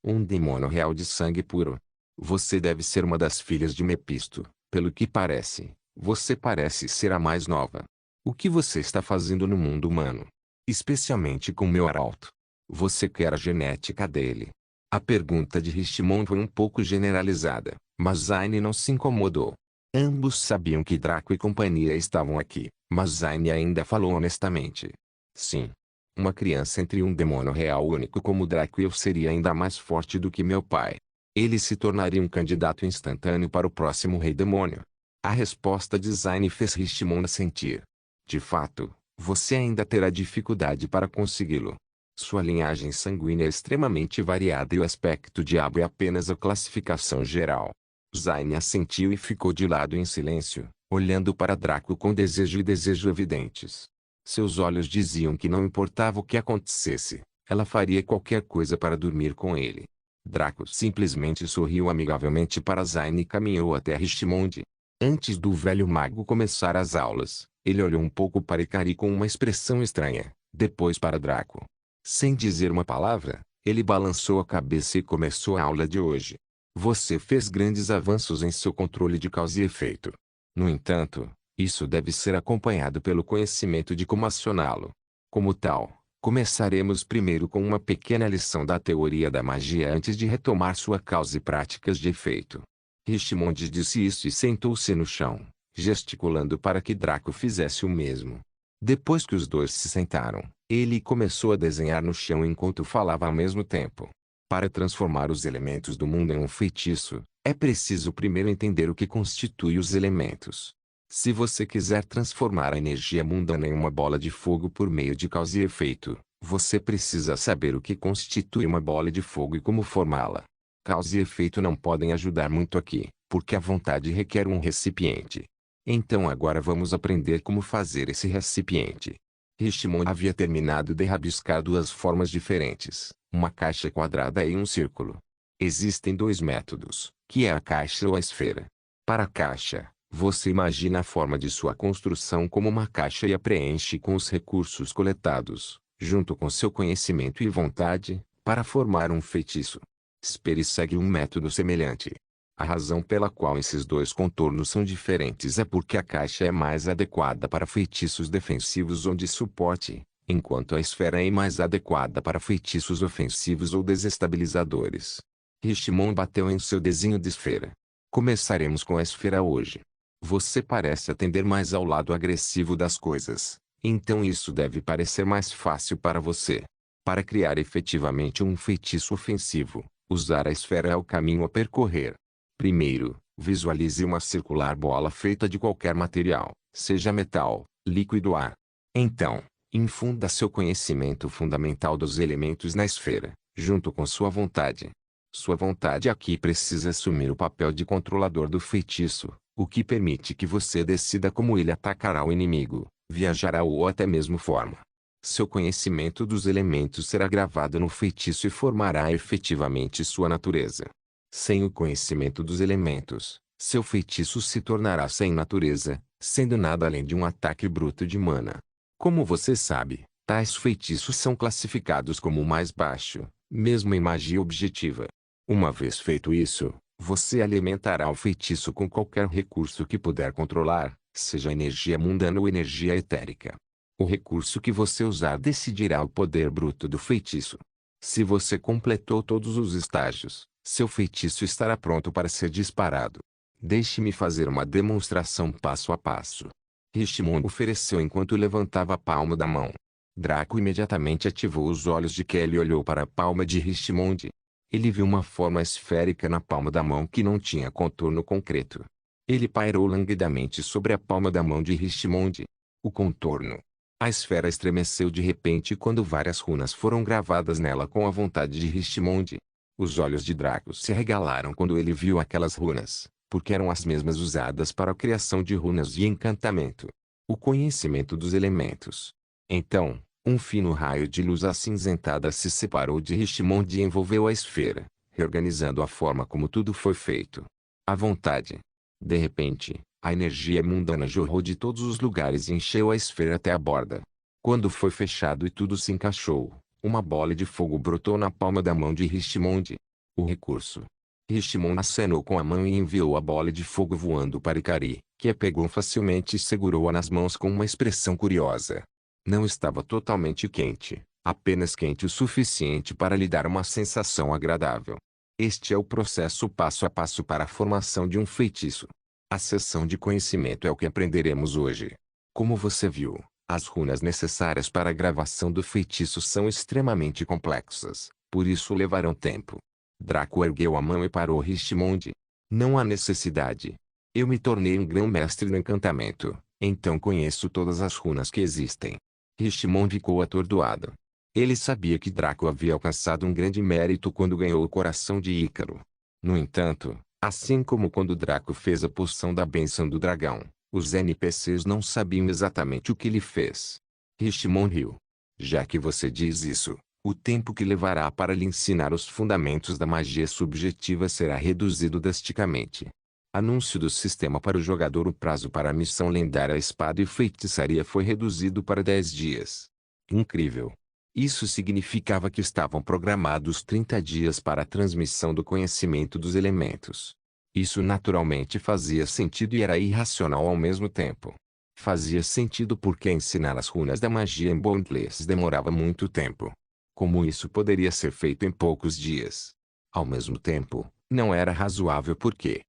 Um demônio real de sangue puro. Você deve ser uma das filhas de Mepisto, pelo que parece. Você parece ser a mais nova. O que você está fazendo no mundo humano? Especialmente com meu arauto. Você quer a genética dele? A pergunta de Richmond foi um pouco generalizada, mas Zaini não se incomodou. Ambos sabiam que Draco e companhia estavam aqui, mas Zaini ainda falou honestamente. Sim. Uma criança entre um demônio real único como Draco e eu seria ainda mais forte do que meu pai. Ele se tornaria um candidato instantâneo para o próximo rei demônio. A resposta de Zaini fez Richmond sentir. De fato, você ainda terá dificuldade para consegui-lo. Sua linhagem sanguínea é extremamente variada e o aspecto diabo é apenas a classificação geral. Zaini assentiu e ficou de lado em silêncio, olhando para Draco com desejo e desejo evidentes. Seus olhos diziam que não importava o que acontecesse, ela faria qualquer coisa para dormir com ele. Draco simplesmente sorriu amigavelmente para Zaini e caminhou até Richmond. Antes do velho mago começar as aulas, ele olhou um pouco para Ikari com uma expressão estranha, depois para Draco. Sem dizer uma palavra, ele balançou a cabeça e começou a aula de hoje. Você fez grandes avanços em seu controle de causa e efeito. No entanto, isso deve ser acompanhado pelo conhecimento de como acioná-lo. Como tal, começaremos primeiro com uma pequena lição da teoria da magia antes de retomar sua causa e práticas de efeito. Richmond disse isso e sentou-se no chão, gesticulando para que Draco fizesse o mesmo. Depois que os dois se sentaram, ele começou a desenhar no chão enquanto falava ao mesmo tempo. Para transformar os elementos do mundo em um feitiço, é preciso primeiro entender o que constitui os elementos. Se você quiser transformar a energia mundana em uma bola de fogo por meio de causa e efeito, você precisa saber o que constitui uma bola de fogo e como formá-la. Causa e efeito não podem ajudar muito aqui, porque a vontade requer um recipiente. Então agora vamos aprender como fazer esse recipiente. Richmond havia terminado de rabiscar duas formas diferentes, uma caixa quadrada e um círculo. Existem dois métodos, que é a caixa ou a esfera. Para a caixa, você imagina a forma de sua construção como uma caixa e a preenche com os recursos coletados, junto com seu conhecimento e vontade, para formar um feitiço. Espere segue um método semelhante. A razão pela qual esses dois contornos são diferentes é porque a caixa é mais adequada para feitiços defensivos ou de suporte, enquanto a esfera é mais adequada para feitiços ofensivos ou desestabilizadores. Richmond bateu em seu desenho de esfera. Começaremos com a esfera hoje. Você parece atender mais ao lado agressivo das coisas, então isso deve parecer mais fácil para você. Para criar efetivamente um feitiço ofensivo, usar a esfera é o caminho a percorrer. Primeiro, visualize uma circular bola feita de qualquer material, seja metal, líquido ou ar. Então, infunda seu conhecimento fundamental dos elementos na esfera, junto com sua vontade. Sua vontade aqui precisa assumir o papel de controlador do feitiço, o que permite que você decida como ele atacará o inimigo, viajará ou até mesmo forma. Seu conhecimento dos elementos será gravado no feitiço e formará efetivamente sua natureza. Sem o conhecimento dos elementos, seu feitiço se tornará sem natureza, sendo nada além de um ataque bruto de mana. Como você sabe, tais feitiços são classificados como o mais baixo, mesmo em magia objetiva. Uma vez feito isso, você alimentará o feitiço com qualquer recurso que puder controlar, seja energia mundana ou energia etérica. O recurso que você usar decidirá o poder bruto do feitiço. Se você completou todos os estágios, seu feitiço estará pronto para ser disparado. Deixe-me fazer uma demonstração passo a passo. Richmond ofereceu enquanto levantava a palma da mão. Draco imediatamente ativou os olhos de Kelly e olhou para a palma de Richmond. Ele viu uma forma esférica na palma da mão que não tinha contorno concreto. Ele pairou languidamente sobre a palma da mão de Richmond. O contorno. A esfera estremeceu de repente quando várias runas foram gravadas nela com a vontade de Richmond. Os olhos de Draco se arregalaram quando ele viu aquelas runas, porque eram as mesmas usadas para a criação de runas de encantamento. O conhecimento dos elementos. Então, um fino raio de luz acinzentada se separou de Richmond e envolveu a esfera, reorganizando a forma como tudo foi feito. A vontade. De repente, a energia mundana jorrou de todos os lugares e encheu a esfera até a borda. Quando foi fechado e tudo se encaixou, uma bola de fogo brotou na palma da mão de Richmond. O recurso. Richmond acenou com a mão e enviou a bola de fogo voando para Ikari, que a pegou facilmente e segurou-a nas mãos com uma expressão curiosa. Não estava totalmente quente, apenas quente o suficiente para lhe dar uma sensação agradável. Este é o processo passo a passo para a formação de um feitiço. A sessão de conhecimento é o que aprenderemos hoje. Como você viu, as runas necessárias para a gravação do feitiço são extremamente complexas, por isso levarão tempo. Draco ergueu a mão e parou Richmond. Não há necessidade. Eu me tornei um grão-mestre no encantamento, então conheço todas as runas que existem. Richmond ficou atordoado. Ele sabia que Draco havia alcançado um grande mérito quando ganhou o coração de Ícaro. No entanto, assim como quando Draco fez a poção da bênção do dragão, os NPCs não sabiam exatamente o que ele fez. Richmond riu. Já que você diz isso, o tempo que levará para lhe ensinar os fundamentos da magia subjetiva será reduzido drasticamente. Anúncio do sistema para o jogador. O prazo para a missão lendária Espada e Feitiçaria foi reduzido para 10 dias. Incrível! Isso significava que estavam programados 30 dias para a transmissão do conhecimento dos elementos. Isso naturalmente fazia sentido e era irracional ao mesmo tempo. Fazia sentido porque ensinar as runas da magia em Boundless demorava muito tempo. Como isso poderia ser feito em poucos dias? Ao mesmo tempo, não era razoável porque...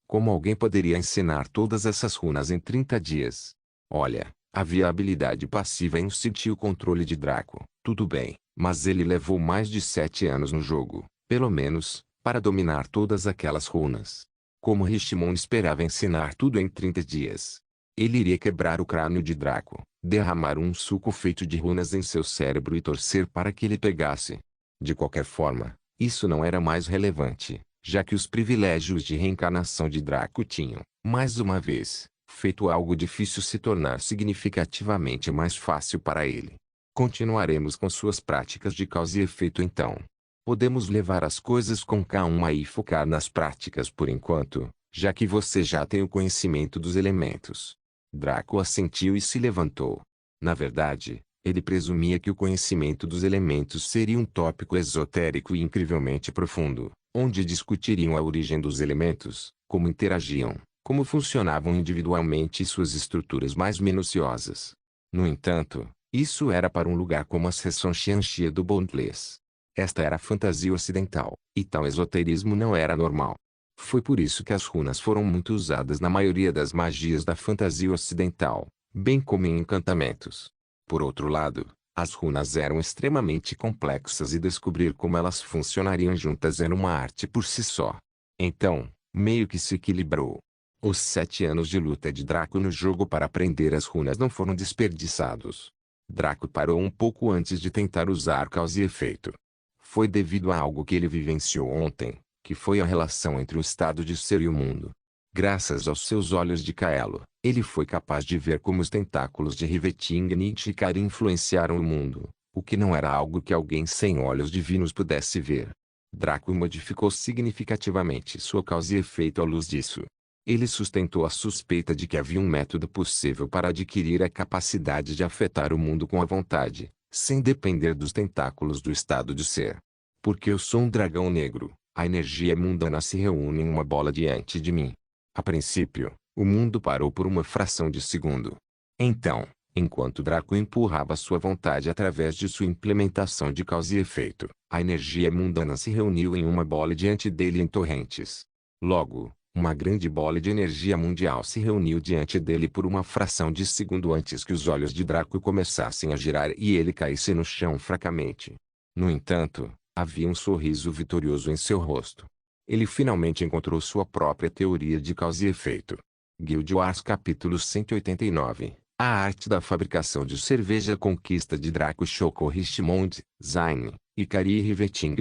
como alguém poderia ensinar todas essas runas em 30 dias? Olha, havia habilidade passiva em sentir o controle de Draco, tudo bem, mas ele levou mais de 7 anos no jogo, pelo menos, para dominar todas aquelas runas. Como Richmond esperava ensinar tudo em 30 dias? Ele iria quebrar o crânio de Draco, derramar um suco feito de runas em seu cérebro e torcer para que ele pegasse. De qualquer forma, isso não era mais relevante, já que os privilégios de reencarnação de Draco tinham, mais uma vez, feito algo difícil se tornar significativamente mais fácil para ele. Continuaremos com suas práticas de causa e efeito então. Podemos levar as coisas com calma e focar nas práticas por enquanto, já que você já tem o conhecimento dos elementos. Draco assentiu e se levantou. Na verdade, ele presumia que o conhecimento dos elementos seria um tópico esotérico e incrivelmente profundo, onde discutiriam a origem dos elementos, como interagiam, como funcionavam individualmente e suas estruturas mais minuciosas. No entanto, isso era para um lugar como a seção Xianxia do Boundless. Esta era a fantasia ocidental, e tal esoterismo não era normal. Foi por isso que as runas foram muito usadas na maioria das magias da fantasia ocidental, bem como em encantamentos. Por outro lado, as runas eram extremamente complexas e descobrir como elas funcionariam juntas era uma arte por si só. Então, meio que se equilibrou. Os 7 anos de luta de Draco no jogo para aprender as runas não foram desperdiçados. Draco parou um pouco antes de tentar usar causa e efeito. Foi devido a algo que ele vivenciou ontem, que foi a relação entre o estado de ser e o mundo. Graças aos seus olhos de Kaelo, ele foi capaz de ver como os tentáculos de Riveting e Kari influenciaram o mundo, o que não era algo que alguém sem olhos divinos pudesse ver. Draco modificou significativamente sua causa e efeito à luz disso. Ele sustentou a suspeita de que havia um método possível para adquirir a capacidade de afetar o mundo com a vontade, sem depender dos tentáculos do estado de ser. Porque eu sou um dragão negro, a energia mundana se reúne em uma bola diante de mim. A princípio, o mundo parou por uma fração de segundo. Então, enquanto Draco empurrava sua vontade através de sua implementação de causa e efeito, a energia mundana se reuniu em uma bola diante dele em torrentes. Logo, uma grande bola de energia mundial se reuniu diante dele por uma fração de segundo antes que os olhos de Draco começassem a girar e ele caísse no chão fracamente. No entanto, havia um sorriso vitorioso em seu rosto. Ele finalmente encontrou sua própria teoria de causa e efeito. Guild Wars capítulo 189. A arte da fabricação de cerveja conquista de Draco chocou Richmond, Zayn, Ikari e Riveting.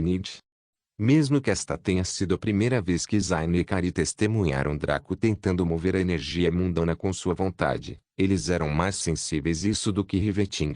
Mesmo que esta tenha sido a primeira vez que Zayn e Ikari testemunharam Draco tentando mover a energia mundana com sua vontade, eles eram mais sensíveis a isso do que Riveting.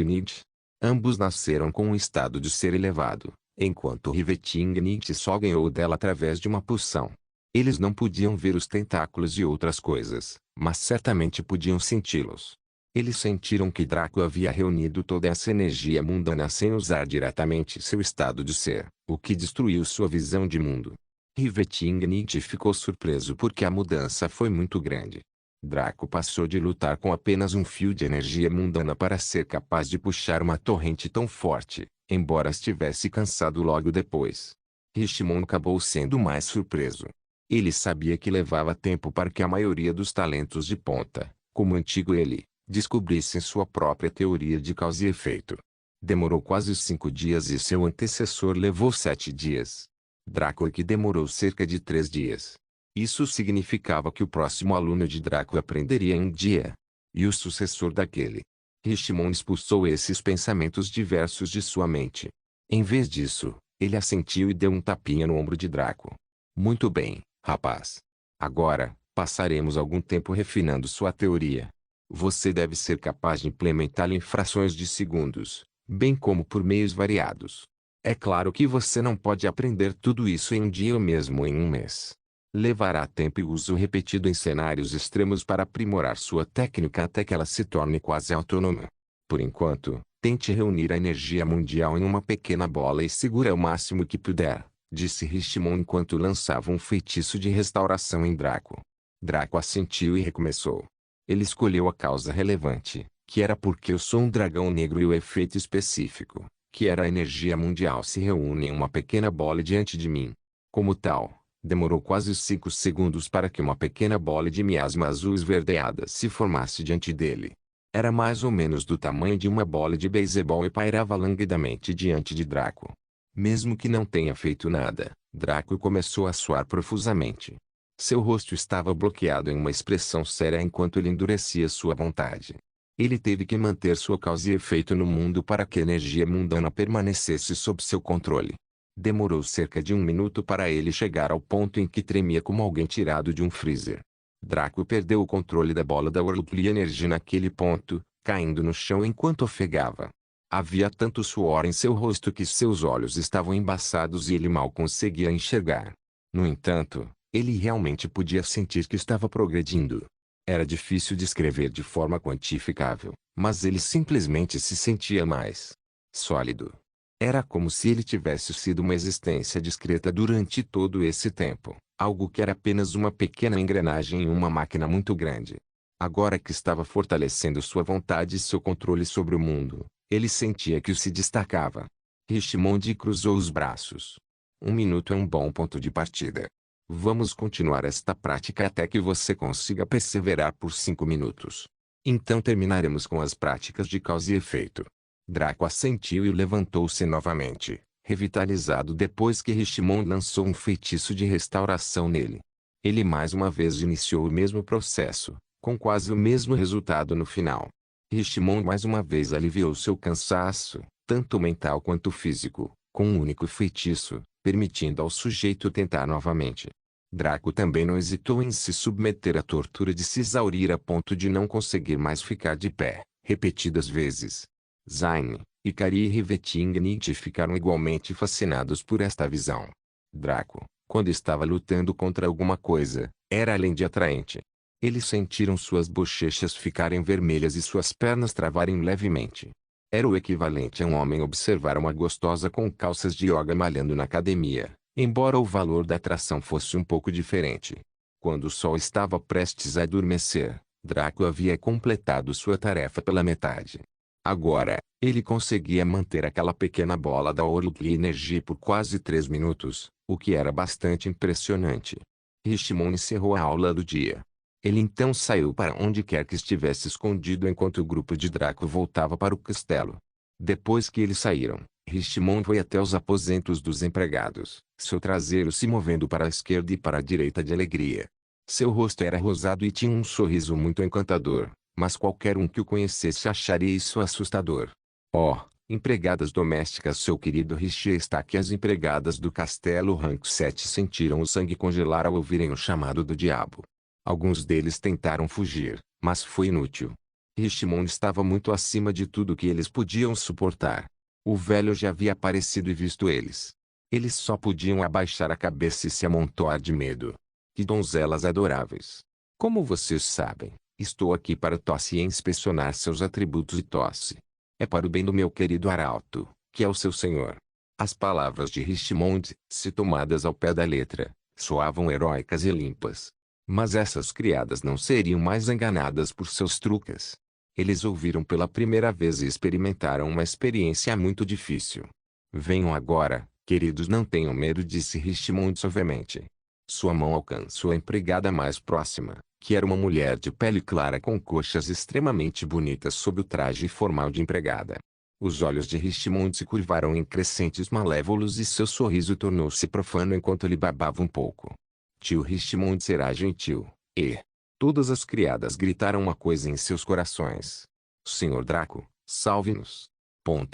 Ambos nasceram com um estado de ser elevado, enquanto Riveting só ganhou dela através de uma pulsão. Eles não podiam ver os tentáculos e outras coisas, mas certamente podiam senti-los. Eles sentiram que Draco havia reunido toda essa energia mundana sem usar diretamente seu estado de ser, o que destruiu sua visão de mundo. Riveting ficou surpreso porque a mudança foi muito grande. Draco passou de lutar com apenas um fio de energia mundana para ser capaz de puxar uma torrente tão forte, embora estivesse cansado logo depois. Richmond acabou sendo mais surpreso. Ele sabia que levava tempo para que a maioria dos talentos de ponta, como o antigo ele, descobrissem sua própria teoria de causa e efeito. Demorou quase 5 dias e seu antecessor levou 7 dias. Draco que demorou cerca de 3 dias. Isso significava que o próximo aluno de Draco aprenderia em um dia. E o sucessor daquele. Richmond expulsou esses pensamentos diversos de sua mente. Em vez disso, ele assentiu e deu um tapinha no ombro de Draco. Muito bem, rapaz. Agora, passaremos algum tempo refinando sua teoria. Você deve ser capaz de implementá-la em frações de segundos, bem como por meios variados. É claro que você não pode aprender tudo isso em um dia ou mesmo em um mês. Levará tempo e uso repetido em cenários extremos para aprimorar sua técnica até que ela se torne quase autônoma. Por enquanto, tente reunir a energia mundial em uma pequena bola e segure o máximo que puder, disse Richmond enquanto lançava um feitiço de restauração em Draco. Draco assentiu e recomeçou. Ele escolheu a causa relevante, que era porque eu sou um dragão negro, e o efeito específico, que era a energia mundial se reúne em uma pequena bola diante de mim. Como tal, demorou quase 5 segundos para que uma pequena bola de miasma azul esverdeada se formasse diante dele. Era mais ou menos do tamanho de uma bola de beisebol e pairava languidamente diante de Draco. Mesmo que não tenha feito nada, Draco começou a suar profusamente. Seu rosto estava bloqueado em uma expressão séria enquanto ele endurecia sua vontade. Ele teve que manter sua causa e efeito no mundo para que a energia mundana permanecesse sob seu controle. Demorou cerca de 1 minuto para ele chegar ao ponto em que tremia como alguém tirado de um freezer. Draco perdeu o controle da bola da Whirlpool Energy naquele ponto, caindo no chão enquanto ofegava. Havia tanto suor em seu rosto que seus olhos estavam embaçados e ele mal conseguia enxergar. No entanto, ele realmente podia sentir que estava progredindo. Era difícil descrever de forma quantificável, mas ele simplesmente se sentia mais sólido. Era como se ele tivesse sido uma existência discreta durante todo esse tempo, algo que era apenas uma pequena engrenagem em uma máquina muito grande. Agora que estava fortalecendo sua vontade e seu controle sobre o mundo, ele sentia que se destacava. Richmond cruzou os braços. 1 minuto é um bom ponto de partida. Vamos continuar esta prática até que você consiga perseverar por 5 minutos. Então terminaremos com as práticas de causa e efeito. Draco assentiu e levantou-se novamente, revitalizado depois que Richemont lançou um feitiço de restauração nele. Ele mais uma vez iniciou o mesmo processo, com quase o mesmo resultado no final. Richemont mais uma vez aliviou seu cansaço, tanto mental quanto físico, com um único feitiço, permitindo ao sujeito tentar novamente. Draco também não hesitou em se submeter à tortura de se exaurir a ponto de não conseguir mais ficar de pé, repetidas vezes. Zayn, Ikari e Rivetingnight ficaram igualmente fascinados por esta visão. Draco, quando estava lutando contra alguma coisa, era além de atraente. Eles sentiram suas bochechas ficarem vermelhas e suas pernas travarem levemente. Era o equivalente a um homem observar uma gostosa com calças de yoga malhando na academia, embora o valor da atração fosse um pouco diferente. Quando o sol estava prestes a adormecer, Draco havia completado sua tarefa pela metade. Agora, ele conseguia manter aquela pequena bola da Orluk Energy por quase 3 minutos, o que era bastante impressionante. Richemont encerrou a aula do dia. Ele então saiu para onde quer que estivesse escondido enquanto o grupo de Draco voltava para o castelo. Depois que eles saíram, Richemont foi até os aposentos dos empregados, seu traseiro se movendo para a esquerda e para a direita de alegria. Seu rosto era rosado e tinha um sorriso muito encantador, mas qualquer um que o conhecesse acharia isso assustador. Oh, empregadas domésticas, seu querido Richer está aqui. As empregadas do castelo Rank 7 sentiram o sangue congelar ao ouvirem o chamado do diabo. Alguns deles tentaram fugir, mas foi inútil. Richemont estava muito acima de tudo que eles podiam suportar. O velho já havia aparecido e visto eles. Eles só podiam abaixar a cabeça e se amontoar de medo. Que donzelas adoráveis! Como vocês sabem, estou aqui para tosse e inspecionar seus atributos e tosse. É para o bem do meu querido arauto, que é o seu senhor. As palavras de Richemont, se tomadas ao pé da letra, soavam heróicas e limpas. Mas essas criadas não seriam mais enganadas por seus truques. Eles ouviram pela primeira vez e experimentaram uma experiência muito difícil. Venham agora, queridos, não tenham medo, disse Richemont suavemente. Sua mão alcançou a empregada mais próxima, que era uma mulher de pele clara com coxas extremamente bonitas sob o traje formal de empregada. Os olhos de Richemont se curvaram em crescentes malévolos e seu sorriso tornou-se profano enquanto ele babava um pouco. Tio Richemont será gentil, e... Todas as criadas gritaram uma coisa em seus corações. Senhor Draco, salve-nos.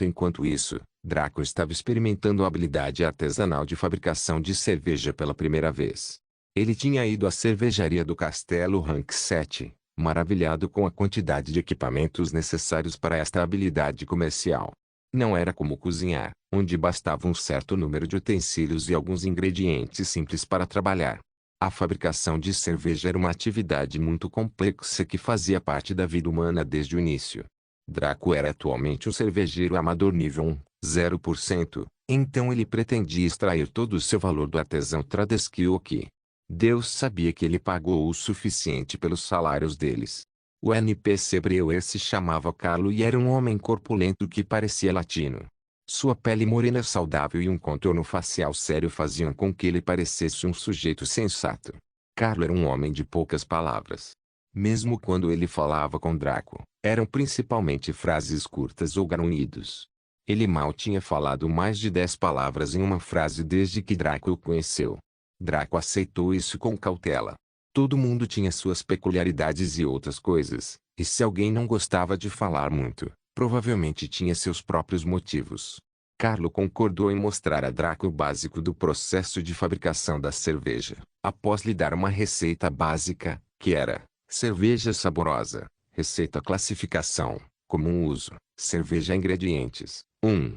Enquanto isso, Draco estava experimentando a habilidade artesanal de fabricação de cerveja pela primeira vez. Ele tinha ido à cervejaria do Castelo Rank 7, maravilhado com a quantidade de equipamentos necessários para esta habilidade comercial. Não era como cozinhar, onde bastava um certo número de utensílios e alguns ingredientes simples para trabalhar. A fabricação de cerveja era uma atividade muito complexa que fazia parte da vida humana desde o início. Draco era atualmente um cervejeiro amador nível 1, 0%, então ele pretendia extrair todo o seu valor do artesão Tradesquioque. Deus sabia que ele pagou o suficiente pelos salários deles. O NPC Brewer se chamava Carlo e era um homem corpulento que parecia latino. Sua pele morena saudável e um contorno facial sério faziam com que ele parecesse um sujeito sensato. Carlo era um homem de poucas palavras. Mesmo quando ele falava com Draco, eram principalmente frases curtas ou grunhidos. Ele mal tinha falado mais de 10 palavras em uma frase desde que Draco o conheceu. Draco aceitou isso com cautela. Todo mundo tinha suas peculiaridades e outras coisas, e se alguém não gostava de falar muito, provavelmente tinha seus próprios motivos. Carlo concordou em mostrar a Draco o básico do processo de fabricação da cerveja, após lhe dar uma receita básica, que era: cerveja saborosa, receita classificação, comum uso, cerveja ingredientes, 1.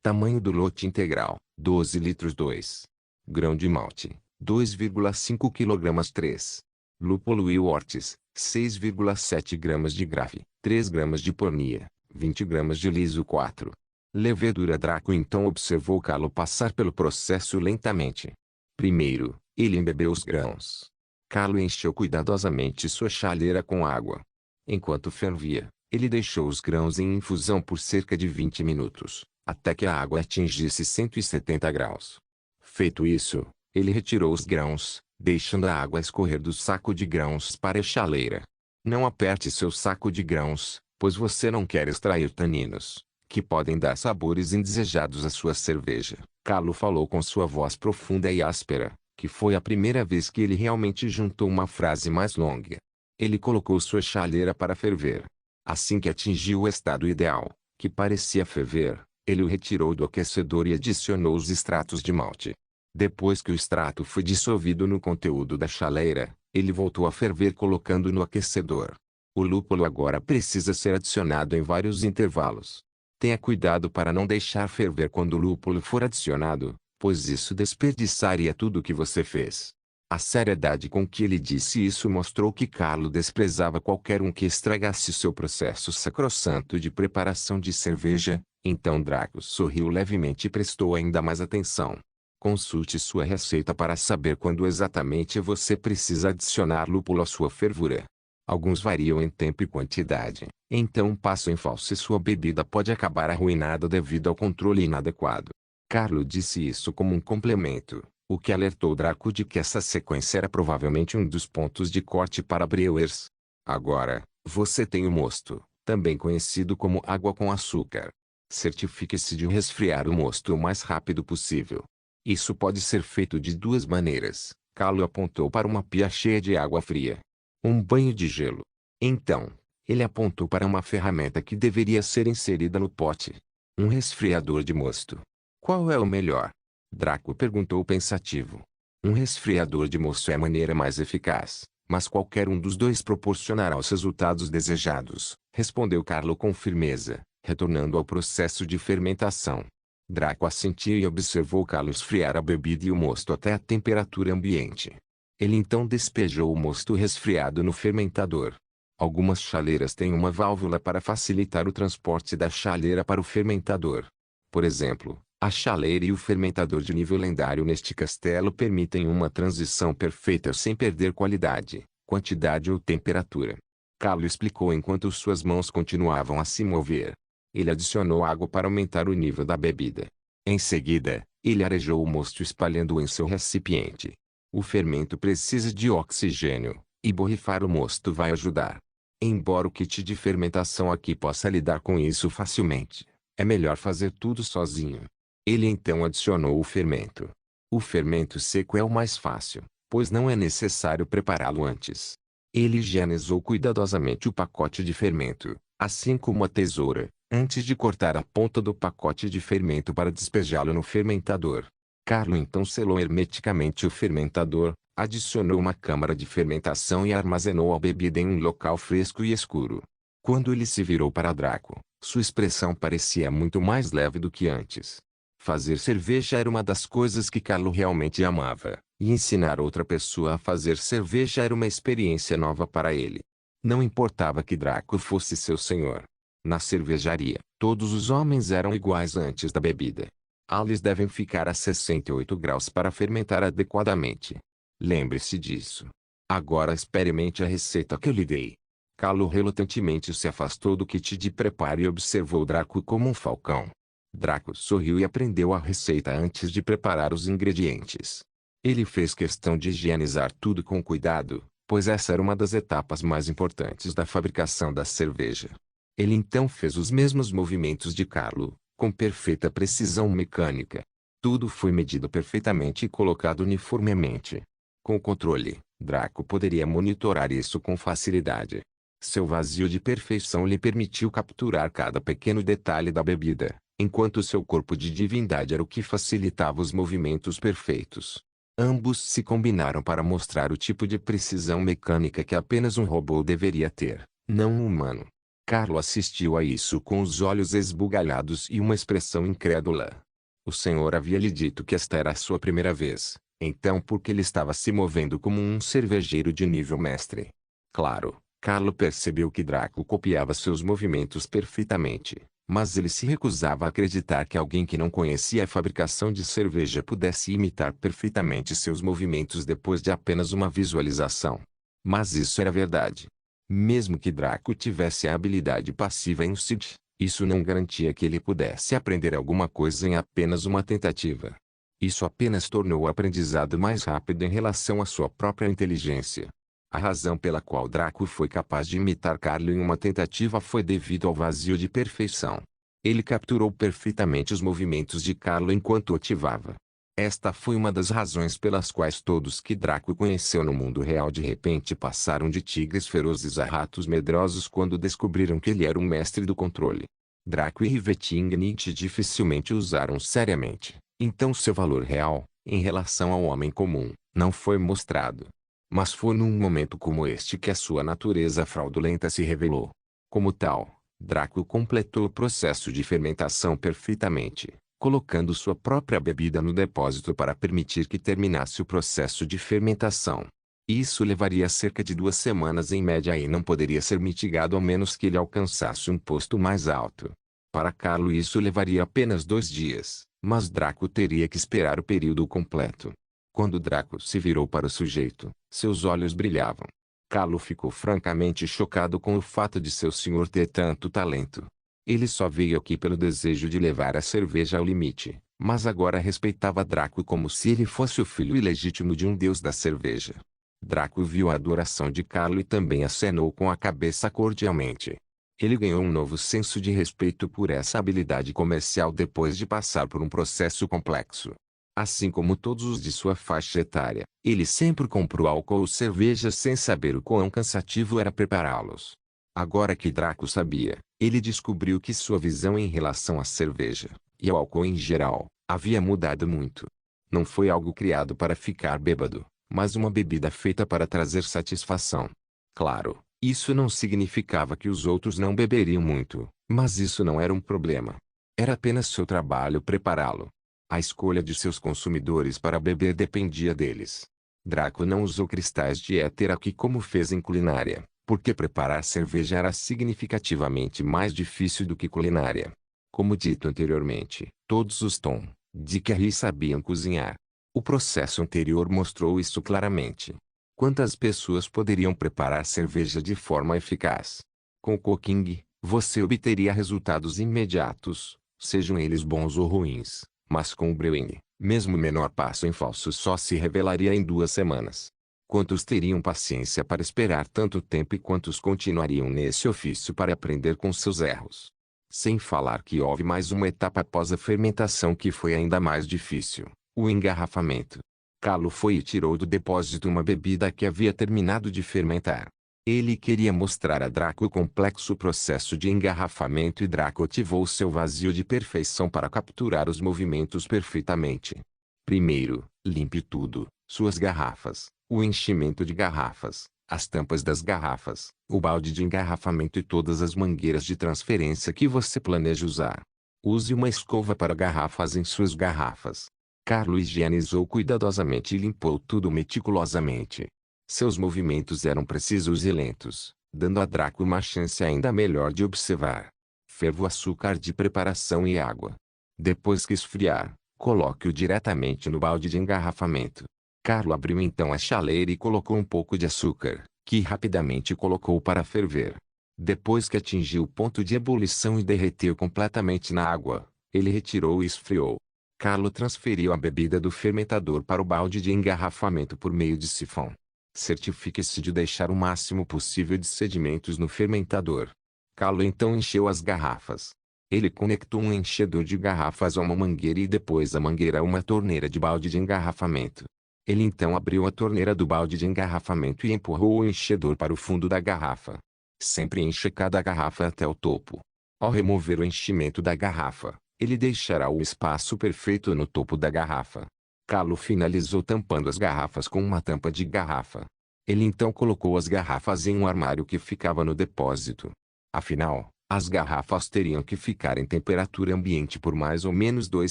Tamanho do lote integral, 12 litros 2. Grão de malte, 2,5 kg 3. Lúpulo e hortes, 6,7 gramas de grafe, 3 gramas de pornia, 20 gramas de liso 4. Levedura. Draco então observou Carlo passar pelo processo lentamente. Primeiro, ele embebeu os grãos. Carlo encheu cuidadosamente sua chaleira com água. Enquanto fervia, ele deixou os grãos em infusão por cerca de 20 minutos, até que a água atingisse 170 graus. Feito isso, Ele retirou os grãos, deixando a água escorrer do saco de grãos para a chaleira. Não aperte seu saco de grãos, pois você não quer extrair taninos, que podem dar sabores indesejados à sua cerveja. Carlo falou com sua voz profunda e áspera, que foi a primeira vez que ele realmente juntou uma frase mais longa. Ele colocou sua chaleira para ferver. Assim que atingiu o estado ideal, que parecia ferver, ele o retirou do aquecedor e adicionou os extratos de malte. Depois que o extrato foi dissolvido no conteúdo da chaleira, ele voltou a ferver colocando no aquecedor. O lúpulo agora precisa ser adicionado em vários intervalos. Tenha cuidado para não deixar ferver quando o lúpulo for adicionado, pois isso desperdiçaria tudo o que você fez. A seriedade com que ele disse isso mostrou que Carlo desprezava qualquer um que estragasse seu processo sacrossanto de preparação de cerveja. Então Draco sorriu levemente e prestou ainda mais atenção. Consulte sua receita para saber quando exatamente você precisa adicionar lúpulo à sua fervura. Alguns variam em tempo e quantidade, então um passo em falso e sua bebida pode acabar arruinada devido ao controle inadequado. Carlo disse isso como um complemento, o que alertou Draco de que essa sequência era provavelmente um dos pontos de corte para brewers. Agora, você tem o mosto, também conhecido como água com açúcar. Certifique-se de resfriar o mosto o mais rápido possível. Isso pode ser feito de duas maneiras. Carlo apontou para uma pia cheia de água fria. Um banho de gelo. Então, ele apontou para uma ferramenta que deveria ser inserida no pote. Um resfriador de mosto. Qual é o melhor? Draco perguntou pensativo. Um resfriador de mosto é a maneira mais eficaz, mas qualquer um dos dois proporcionará os resultados desejados, respondeu Carlo com firmeza, retornando ao processo de fermentação. Draco assentiu e observou Carlo esfriar a bebida e o mosto até a temperatura ambiente. Ele então despejou o mosto resfriado no fermentador. Algumas chaleiras têm uma válvula para facilitar o transporte da chaleira para o fermentador. Por exemplo, a chaleira e o fermentador de nível lendário neste castelo permitem uma transição perfeita sem perder qualidade, quantidade ou temperatura. Carlo explicou enquanto suas mãos continuavam a se mover. Ele adicionou água para aumentar o nível da bebida. Em seguida, ele arejou o mosto espalhando-o em seu recipiente. O fermento precisa de oxigênio, e borrifar o mosto vai ajudar. Embora o kit de fermentação aqui possa lidar com isso facilmente, é melhor fazer tudo sozinho. Ele então adicionou o fermento. O fermento seco é o mais fácil, pois não é necessário prepará-lo antes. Ele higienizou cuidadosamente o pacote de fermento, assim como a tesoura, antes de cortar a ponta do pacote de fermento para despejá-lo no fermentador. Carlo então selou hermeticamente o fermentador, adicionou uma câmara de fermentação e armazenou a bebida em um local fresco e escuro. Quando ele se virou para Draco, sua expressão parecia muito mais leve do que antes. Fazer cerveja era uma das coisas que Carlo realmente amava, e ensinar outra pessoa a fazer cerveja era uma experiência nova para ele. Não importava que Draco fosse seu senhor. Na cervejaria, todos os homens eram iguais antes da bebida. Eles devem ficar a 68 graus para fermentar adequadamente. Lembre-se disso. Agora experimente a receita que eu lhe dei. Carlo relutantemente se afastou do kit de preparo e observou Draco como um falcão. Draco sorriu e aprendeu a receita antes de preparar os ingredientes. Ele fez questão de higienizar tudo com cuidado, pois essa era uma das etapas mais importantes da fabricação da cerveja. Ele então fez os mesmos movimentos de Carlo, com perfeita precisão mecânica. Tudo foi medido perfeitamente e colocado uniformemente. Com o controle, Draco poderia monitorar isso com facilidade. Seu vazio de perfeição lhe permitiu capturar cada pequeno detalhe da bebida, enquanto seu corpo de divindade era o que facilitava os movimentos perfeitos. Ambos se combinaram para mostrar o tipo de precisão mecânica que apenas um robô deveria ter, não um humano. Carlo assistiu a isso com os olhos esbugalhados e uma expressão incrédula. O senhor havia lhe dito que esta era a sua primeira vez, então por que ele estava se movendo como um cervejeiro de nível mestre? Claro, Carlo percebeu que Draco copiava seus movimentos perfeitamente, mas ele se recusava a acreditar que alguém que não conhecia a fabricação de cerveja pudesse imitar perfeitamente seus movimentos depois de apenas uma visualização. Mas isso era verdade. Mesmo que Draco tivesse a habilidade passiva em Cid, isso não garantia que ele pudesse aprender alguma coisa em apenas uma tentativa. Isso apenas tornou o aprendizado mais rápido em relação à sua própria inteligência. A razão pela qual Draco foi capaz de imitar Carlo em uma tentativa foi devido ao vazio de perfeição. Ele capturou perfeitamente os movimentos de Carlo enquanto o ativava. Esta foi uma das razões pelas quais todos que Draco conheceu no mundo real de repente passaram de tigres ferozes a ratos medrosos quando descobriram que ele era o mestre do controle. Draco e Rivetingnight dificilmente o usaram seriamente, então seu valor real, em relação ao homem comum, não foi mostrado. Mas foi num momento como este que a sua natureza fraudulenta se revelou. Como tal, Draco completou o processo de fermentação perfeitamente, colocando sua própria bebida no depósito para permitir que terminasse o processo de fermentação. Isso levaria cerca de 2 semanas em média e não poderia ser mitigado a menos que ele alcançasse um posto mais alto. Para Carlo isso levaria apenas 2 dias, mas Draco teria que esperar o período completo. Quando Draco se virou para o sujeito, seus olhos brilhavam. Carlo ficou francamente chocado com o fato de seu senhor ter tanto talento. Ele só veio aqui pelo desejo de levar a cerveja ao limite, mas agora respeitava Draco como se ele fosse o filho ilegítimo de um deus da cerveja. Draco viu a adoração de Carlo e também acenou com a cabeça cordialmente. Ele ganhou um novo senso de respeito por essa habilidade comercial depois de passar por um processo complexo. Assim como todos os de sua faixa etária, ele sempre comprou álcool ou cerveja sem saber o quão cansativo era prepará-los. Agora que Draco sabia, ele descobriu que sua visão em relação à cerveja, e ao álcool em geral, havia mudado muito. Não foi algo criado para ficar bêbado, mas uma bebida feita para trazer satisfação. Claro, isso não significava que os outros não beberiam muito, mas isso não era um problema. Era apenas seu trabalho prepará-lo. A escolha de seus consumidores para beber dependia deles. Draco não usou cristais de éter aqui como fez em culinária, porque preparar cerveja era significativamente mais difícil do que culinária. Como dito anteriormente, todos os Tom, Dick e Harry sabiam cozinhar. O processo anterior mostrou isso claramente. Quantas pessoas poderiam preparar cerveja de forma eficaz? Com o cooking, você obteria resultados imediatos, sejam eles bons ou ruins. Mas com o brewing, mesmo o menor passo em falso só se revelaria em 2 semanas. Quantos teriam paciência para esperar tanto tempo e quantos continuariam nesse ofício para aprender com seus erros? Sem falar que houve mais uma etapa após a fermentação que foi ainda mais difícil, o engarrafamento. Carlo foi e tirou do depósito uma bebida que havia terminado de fermentar. Ele queria mostrar a Draco o complexo processo de engarrafamento e Draco ativou seu vazio de perfeição para capturar os movimentos perfeitamente. Primeiro, limpe tudo, suas garrafas, o enchimento de garrafas, as tampas das garrafas, o balde de engarrafamento e todas as mangueiras de transferência que você planeja usar. Use uma escova para garrafas em suas garrafas. Carlo higienizou cuidadosamente e limpou tudo meticulosamente. Seus movimentos eram precisos e lentos, dando a Draco uma chance ainda melhor de observar. Ferva o açúcar de preparação e água. Depois que esfriar, coloque-o diretamente no balde de engarrafamento. Carlo abriu então a chaleira e colocou um pouco de açúcar, que rapidamente colocou para ferver. Depois que atingiu o ponto de ebulição e derreteu completamente na água, ele retirou e esfriou. Carlo transferiu a bebida do fermentador para o balde de engarrafamento por meio de sifão. Certifique-se de deixar o máximo possível de sedimentos no fermentador. Carlo então encheu as garrafas. Ele conectou um enchedor de garrafas a uma mangueira e depois a mangueira a uma torneira de balde de engarrafamento. Ele então abriu a torneira do balde de engarrafamento e empurrou o enchedor para o fundo da garrafa. Sempre encha cada garrafa até o topo. Ao remover o enchimento da garrafa, ele deixará o espaço perfeito no topo da garrafa. Carlo finalizou tampando as garrafas com uma tampa de garrafa. Ele então colocou as garrafas em um armário que ficava no depósito. Afinal, as garrafas teriam que ficar em temperatura ambiente por mais ou menos 2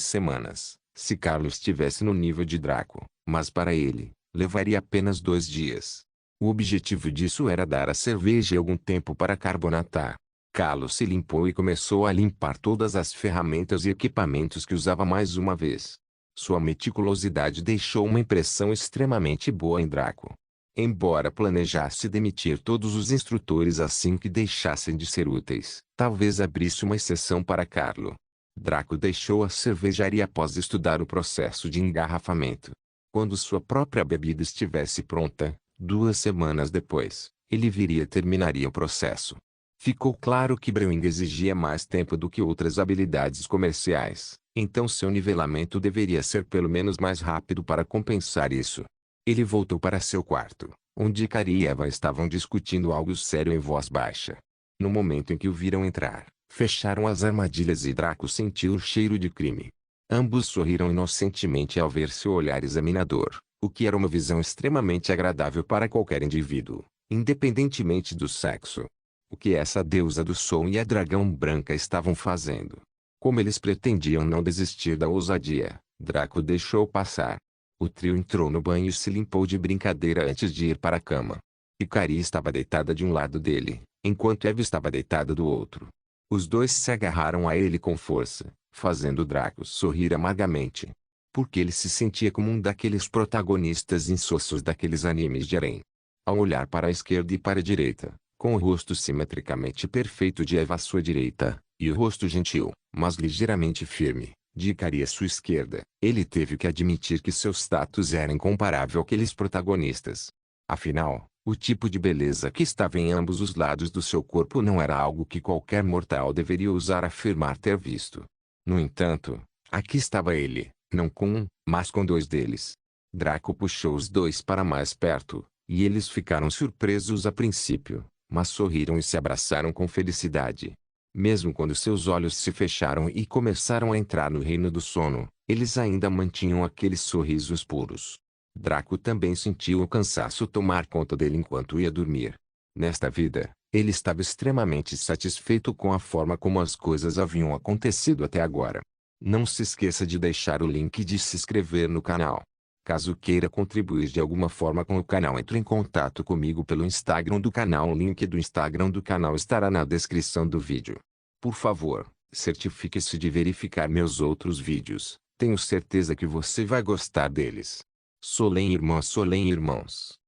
semanas, se Carlo estivesse no nível de Draco, mas para ele, levaria apenas 2 dias. O objetivo disso era dar à cerveja algum tempo para carbonatar. Carlo se limpou e começou a limpar todas as ferramentas e equipamentos que usava mais uma vez. Sua meticulosidade deixou uma impressão extremamente boa em Draco. Embora planejasse demitir todos os instrutores assim que deixassem de ser úteis, talvez abrisse uma exceção para Carlo. Draco deixou a cervejaria após estudar o processo de engarrafamento. Quando sua própria bebida estivesse pronta, 2 semanas depois, ele viria e terminaria o processo. Ficou claro que Brewing exigia mais tempo do que outras habilidades comerciais, então seu nivelamento deveria ser pelo menos mais rápido para compensar isso. Ele voltou para seu quarto, onde Cari e Eva estavam discutindo algo sério em voz baixa. No momento em que o viram entrar, fecharam as armadilhas e Draco sentiu o cheiro de crime. Ambos sorriram inocentemente ao ver seu olhar examinador, o que era uma visão extremamente agradável para qualquer indivíduo, independentemente do sexo. O que essa deusa do som e a dragão branca estavam fazendo? Como eles pretendiam não desistir da ousadia, Draco deixou passar. O trio entrou no banho e se limpou de brincadeira antes de ir para a cama. Ikari estava deitada de um lado dele, enquanto Eva estava deitada do outro. Os dois se agarraram a ele com força, fazendo Draco sorrir amargamente. Porque ele se sentia como um daqueles protagonistas insossos daqueles animes de harém. Ao olhar para a esquerda e para a direita, com o rosto simetricamente perfeito de Eva à sua direita, e o rosto gentil, mas ligeiramente firme, de Ikari à sua esquerda, ele teve que admitir que seu status era incomparável àqueles protagonistas. Afinal, o tipo de beleza que estava em ambos os lados do seu corpo não era algo que qualquer mortal deveria ousar afirmar ter visto. No entanto, aqui estava ele, não com um, mas com dois deles. Draco puxou os dois para mais perto, e eles ficaram surpresos a princípio, mas sorriram e se abraçaram com felicidade. Mesmo quando seus olhos se fecharam e começaram a entrar no reino do sono, eles ainda mantinham aqueles sorrisos puros. Draco também sentiu o cansaço tomar conta dele enquanto ia dormir. Nesta vida, ele estava extremamente satisfeito com a forma como as coisas haviam acontecido até agora. Não se esqueça de deixar o link e de se inscrever no canal. Caso queira contribuir de alguma forma com o canal, entre em contato comigo pelo Instagram do canal. O link do Instagram do canal estará na descrição do vídeo. Por favor, certifique-se de verificar meus outros vídeos. Tenho certeza que você vai gostar deles. Solém irmãs, Solém irmãos.